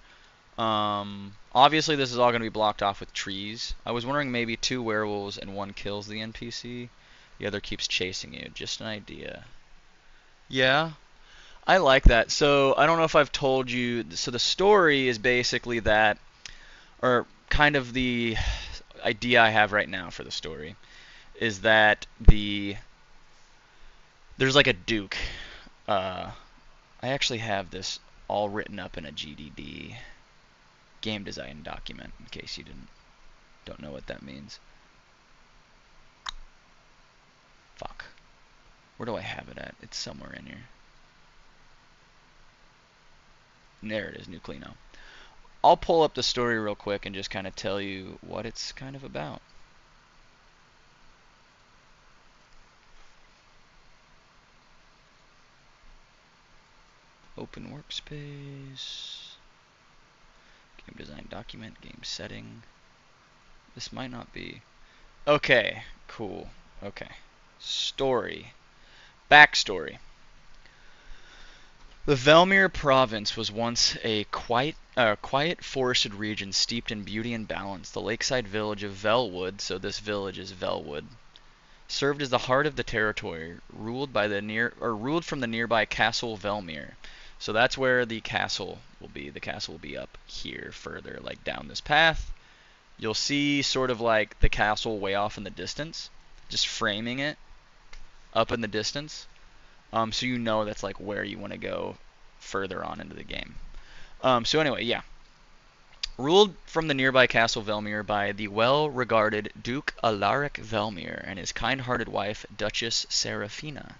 Obviously this is all going to be blocked off with trees. I was wondering maybe 2 werewolves and 1 kills the NPC. The other keeps chasing you. Just an idea. Yeah, I like that. So I don't know if I've told you. So the story is basically that, or kind of the idea I have right now for the story, is that there's like a duke. I actually have this all written up in a GDD, game design document, in case you don't know what that means. Fuck. Where do I have it at? It's somewhere in here. There it is, Nucleino. I'll pull up the story real quick and just kind of tell you what it's kind of about. Open workspace. Game design document, game setting. This might not be. Okay, cool. Okay. Story. Backstory. The Velmir province was once a quiet forested region steeped in beauty and balance. The lakeside village of Velwood, so this village is Velwood, served as the heart of the territory, ruled from the nearby Castle Velmir. So that's where the castle will be. The castle will be up here further, like down this path. You'll see sort of like the castle way off in the distance, just framing it up in the distance. So you know that's like where you want to go further on into the game. So anyway, yeah. Ruled from the nearby Castle Velmir by the well-regarded Duke Alaric Velmir and his kind-hearted wife, Duchess Serafina.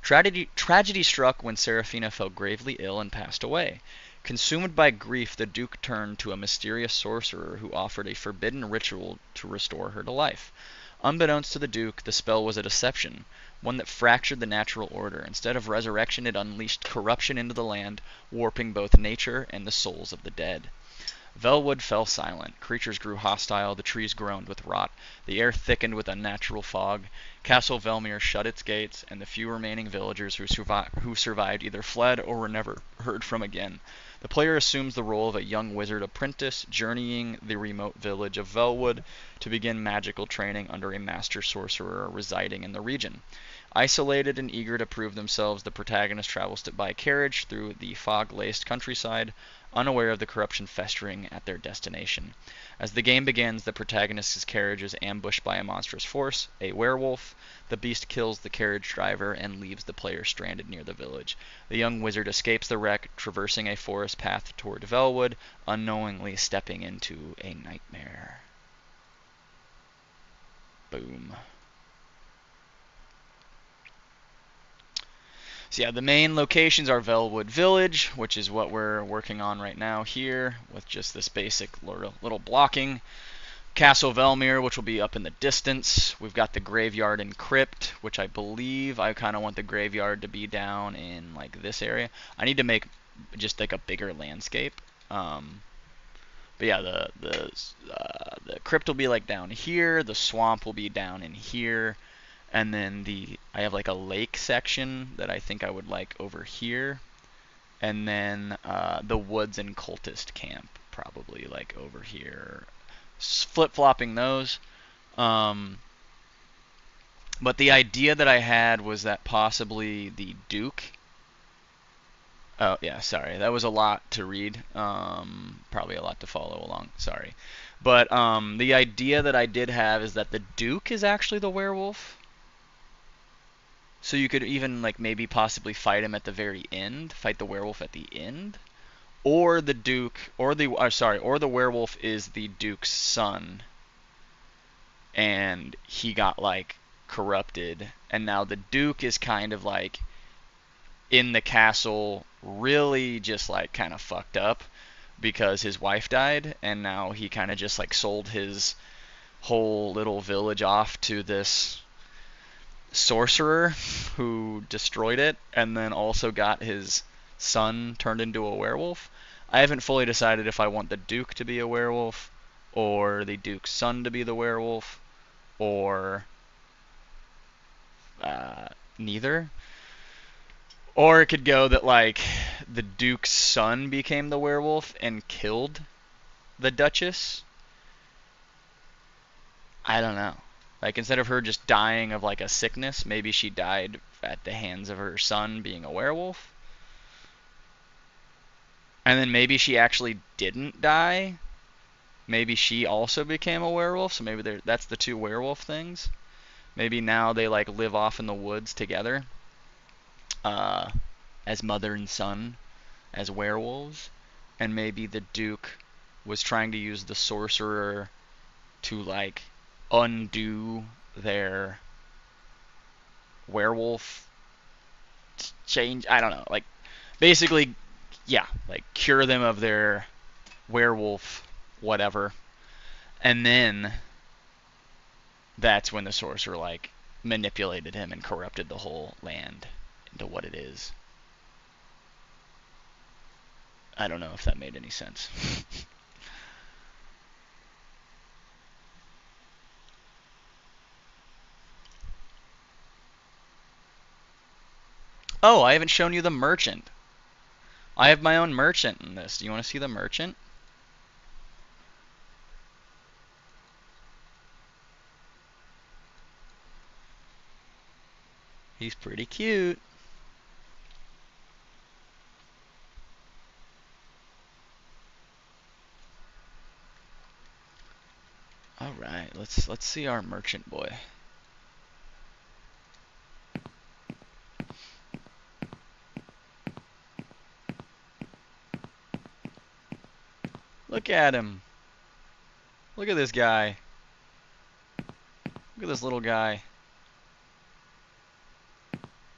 Tragedy struck when Serafina fell gravely ill and passed away. Consumed by grief, the Duke turned to a mysterious sorcerer who offered a forbidden ritual to restore her to life. Unbeknownst to the Duke, the spell was a deception, one that fractured the natural order. Instead of resurrection, it unleashed corruption into the land, warping both nature and the souls of the dead. Velwood fell silent. Creatures grew hostile, the trees groaned with rot, the air thickened with unnatural fog. Castle Velmir shut its gates, and the few remaining villagers who survived either fled or were never heard from again. The player assumes the role of a young wizard apprentice, journeying the remote village of Velwood to begin magical training under a master sorcerer residing in the region. Isolated and eager to prove themselves, the protagonist travels by carriage through the fog-laced countryside, unaware of the corruption festering at their destination. As the game begins, the protagonist's carriage is ambushed by a monstrous force, a werewolf. The beast kills the carriage driver and leaves the player stranded near the village. The young wizard escapes the wreck, traversing a forest path toward Velwood, unknowingly stepping into a nightmare. Boom. So yeah, the main locations are Velwood Village, which is what we're working on right now here, with just this basic little blocking. Castle Velmir, which will be up in the distance. We've got the graveyard and crypt, which I believe I kind of want the graveyard to be down in like this area. I need to make just like a bigger landscape. But yeah, the crypt will be like down here. The swamp will be down in here. And then I have like a lake section that I think I would like over here. And then the woods and cultist camp probably like over here. Flip-flopping those. But the idea that I had was that possibly the Duke. Oh yeah, sorry, that was a lot to read. Probably a lot to follow along. Sorry, but the idea that I did have is that the Duke is actually the werewolf. So you could even like maybe possibly fight him at the very end, fight the werewolf at the end, or the Duke, or the werewolf is the Duke's son, and he got like corrupted, and now the Duke is kind of like in the castle, really just like kind of fucked up because his wife died, and now he kind of just like sold his whole little village off to this sorcerer who destroyed it, and then also got his son turned into a werewolf. I haven't fully decided if I want the Duke to be a werewolf, or the Duke's son to be the werewolf, or neither. Or it could go that like the Duke's son became the werewolf and killed the Duchess. I don't know. Like, instead of her just dying of like a sickness, maybe she died at the hands of her son being a werewolf. And then maybe she actually didn't die. Maybe she also became a werewolf, so maybe that's the two werewolf things. Maybe now they like live off in the woods together, as mother and son, as werewolves. And maybe the Duke was trying to use the sorcerer to like undo their werewolf change. I don't know. Like, basically, yeah, like cure them of their werewolf whatever. And then that's when the sorcerer like manipulated him and corrupted the whole land into what it is. I don't know if that made any sense. Oh, I haven't shown you the merchant. I have my own merchant in this. Do you want to see the merchant? He's pretty cute. All right, let's see our merchant boy. Look at him. Look at this guy. Look at this little guy.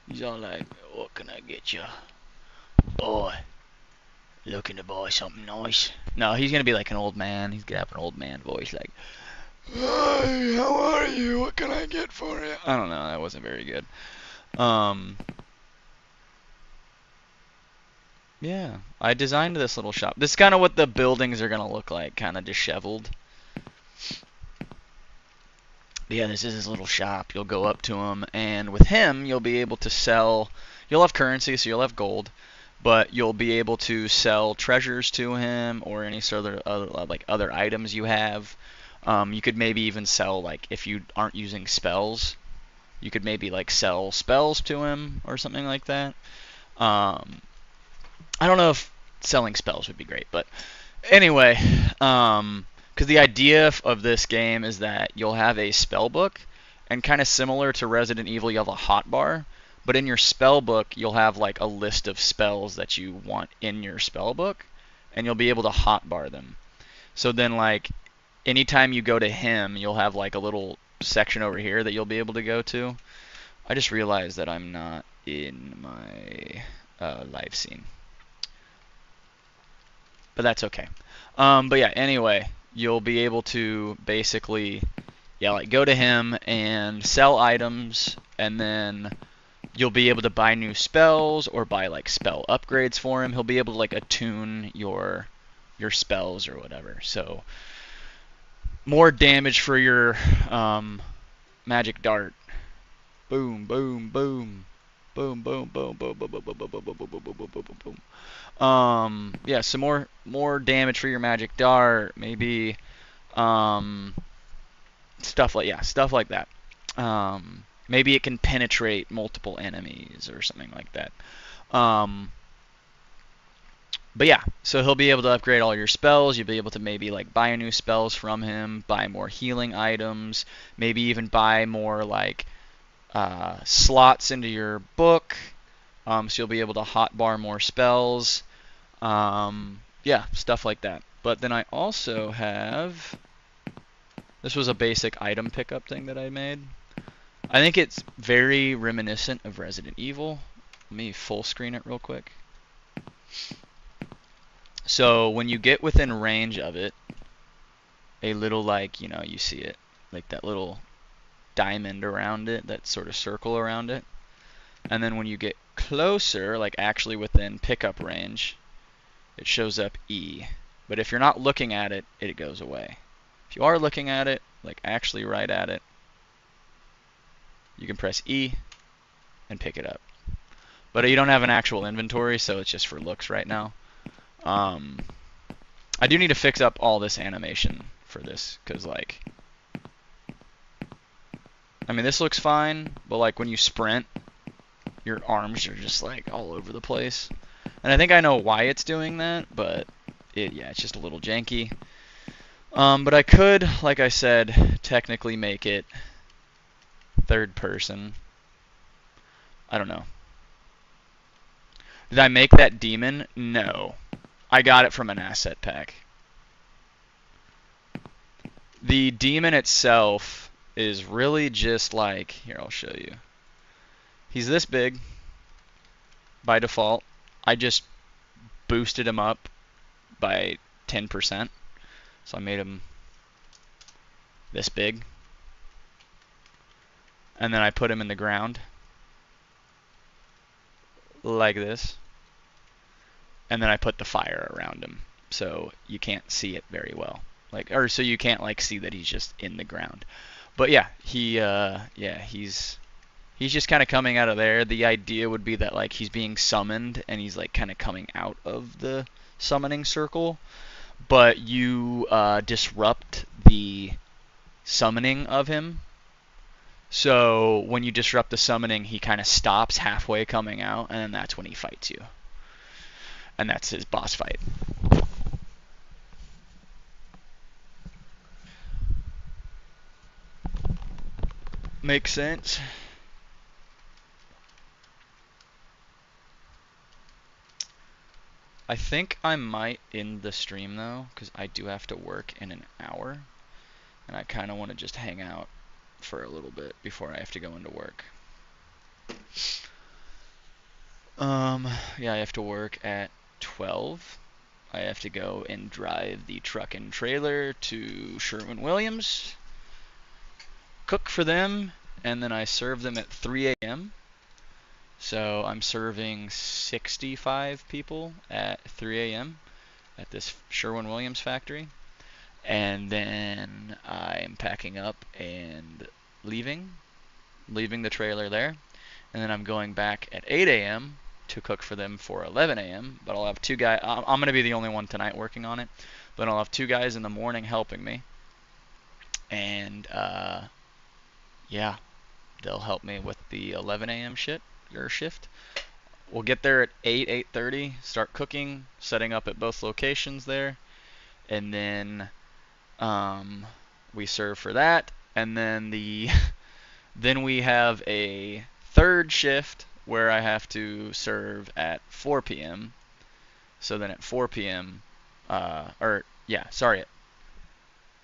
He's all like, what can I get you? Boy, looking to buy something nice. No, he's gonna be like an old man. He's gonna have an old man voice like, hi, how are you? What can I get for you? I don't know, that wasn't very good. Yeah, I designed this little shop. This is kind of what the buildings are gonna look like, kind of disheveled. But yeah, this is his little shop. You'll go up to him, and with him, you'll be able to sell. You'll have currency, so you'll have gold, but you'll be able to sell treasures to him or any sort of other items you have. You could maybe even sell, like, if you aren't using spells, you could maybe like sell spells to him or something like that. I don't know if selling spells would be great, but anyway, because the idea of this game is that you'll have a spell book, and kind of similar to Resident Evil, you have a hotbar, but in your spell book, you'll have like a list of spells that you want in your spell book, and you'll be able to hotbar them. So then, like, anytime you go to him, you'll have like a little section over here that you'll be able to go to. I just realized that I'm not in my live scene, but that's okay. But yeah, anyway, you'll be able to basically, yeah, like go to him and sell items, and then you'll be able to buy new spells or buy like spell upgrades for him. He'll be able to like attune your spells or whatever. So more damage for your magic dart. Boom, boom, boom. Boom, boom, boom, boom, boom, boom, boom, boom, boom, boom, boom, boom, boom, boom, boom, boom. Yeah, some more damage for your magic dart, maybe stuff like that. Maybe it can penetrate multiple enemies or something like that. But yeah, so he'll be able to upgrade all your spells. You'll be able to maybe like buy new spells from him, buy more healing items, maybe even buy more like slots into your book. So you'll be able to hotbar more spells. Yeah, stuff like that. But then I also have, this was a basic item pickup thing that I made. I think it's very reminiscent of Resident Evil. Let me full screen it real quick. So when you get within range of it, a little, like, you know, you see it, like that little diamond around it, that sort of circle around it. And then when you get closer, like actually within pickup range, it shows up E. But if you're not looking at it, it goes away. If you are looking at it, like actually right at it, you can press E and pick it up. But you don't have an actual inventory, so it's just for looks right now. I do need to fix up all this animation for this, because, like, I mean, this looks fine, but like when you sprint, your arms are just like all over the place. And I think I know why it's doing that, but yeah, it's just a little janky. But I could, like I said, technically make it third person. I don't know. Did I make that demon? No. I got it from an asset pack. The demon itself is really just like, here, I'll show you. He's this big by default. I just boosted him up by 10%. So I made him this big. And then I put him in the ground like this. And then I put the fire around him, so you can't see it very well. Like, or so you can't like see that he's just in the ground. But yeah, he's He's just kind of coming out of there. The idea would be that like he's being summoned and he's like kind of coming out of the summoning circle, but you disrupt the summoning of him. So when you disrupt the summoning, he kind of stops halfway coming out, and then that's when he fights you. And that's his boss fight. Makes sense? I think I might end the stream though, because I do have to work in an hour, and I kind of want to just hang out for a little bit before I have to go into work. Yeah, I have to work at 12. I have to go and drive the truck and trailer to Sherwin-Williams, cook for them, and then I serve them at 3 a.m. So I'm serving 65 people at 3 a.m. at this Sherwin-Williams factory. And then I'm packing up and leaving the trailer there. And then I'm going back at 8 a.m. to cook for them for 11 a.m. But I'll have two guys. I'm going to be the only one tonight working on it. But I'll have two guys in the morning helping me. And yeah, they'll help me with the 11 a.m. shift. We'll get there at 8:30, start cooking, setting up at both locations there, and then we serve for that, and then then we have a third shift where I have to serve at 4 p.m. So then at 4 p.m. Am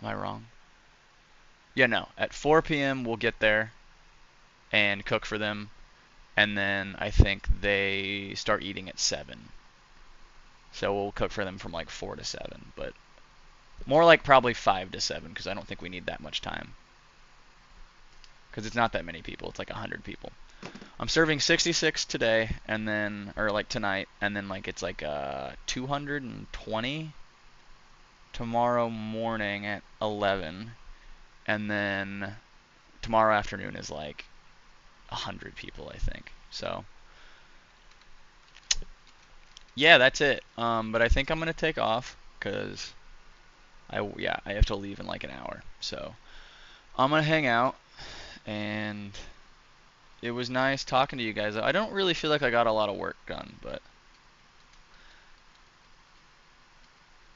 I wrong? Yeah, no. At 4 p.m. we'll get there and cook for them, and then I think they start eating at 7. So we'll cook for them from like 4 to 7, but more like probably 5 to 7 because I don't think we need that much time. Because it's not that many people. It's like 100 people. I'm serving 66 today, and then, or like tonight, and then like it's like 220 tomorrow morning at 11, and then tomorrow afternoon is like 100 people, I think. So yeah, that's it. But I think I'm gonna take off because I have to leave in like an hour. So I'm gonna hang out, and it was nice talking to you guys. I don't really feel like I got a lot of work done, but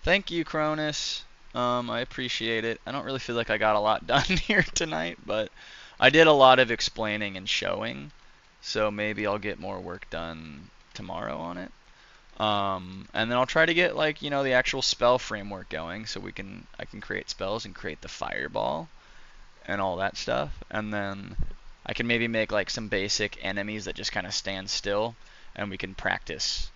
thank you, Cronus. I appreciate it. I don't really feel like I got a lot done here tonight, but I did a lot of explaining and showing, so maybe I'll get more work done tomorrow on it. And then I'll try to get like the actual spell framework going, so I can create spells and create the fireball and all that stuff, and then I can maybe make like some basic enemies that just kind of stand still, and we can practice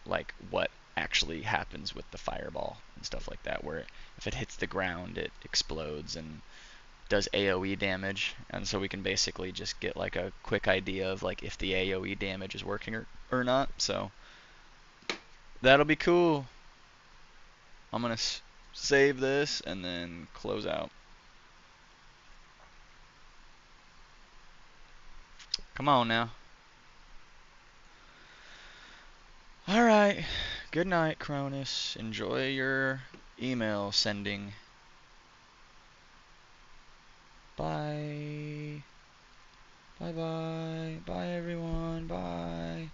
like what actually happens with the fireball and stuff like that, where if it hits the ground it explodes and does AoE damage, and so we can basically just get like a quick idea of like if the AoE damage is working or not. So that'll be cool. I'm gonna save this and then close out. Come on now. Alright. Good night, Cronus. Enjoy your email sending. Bye. Bye bye. Bye everyone. Bye.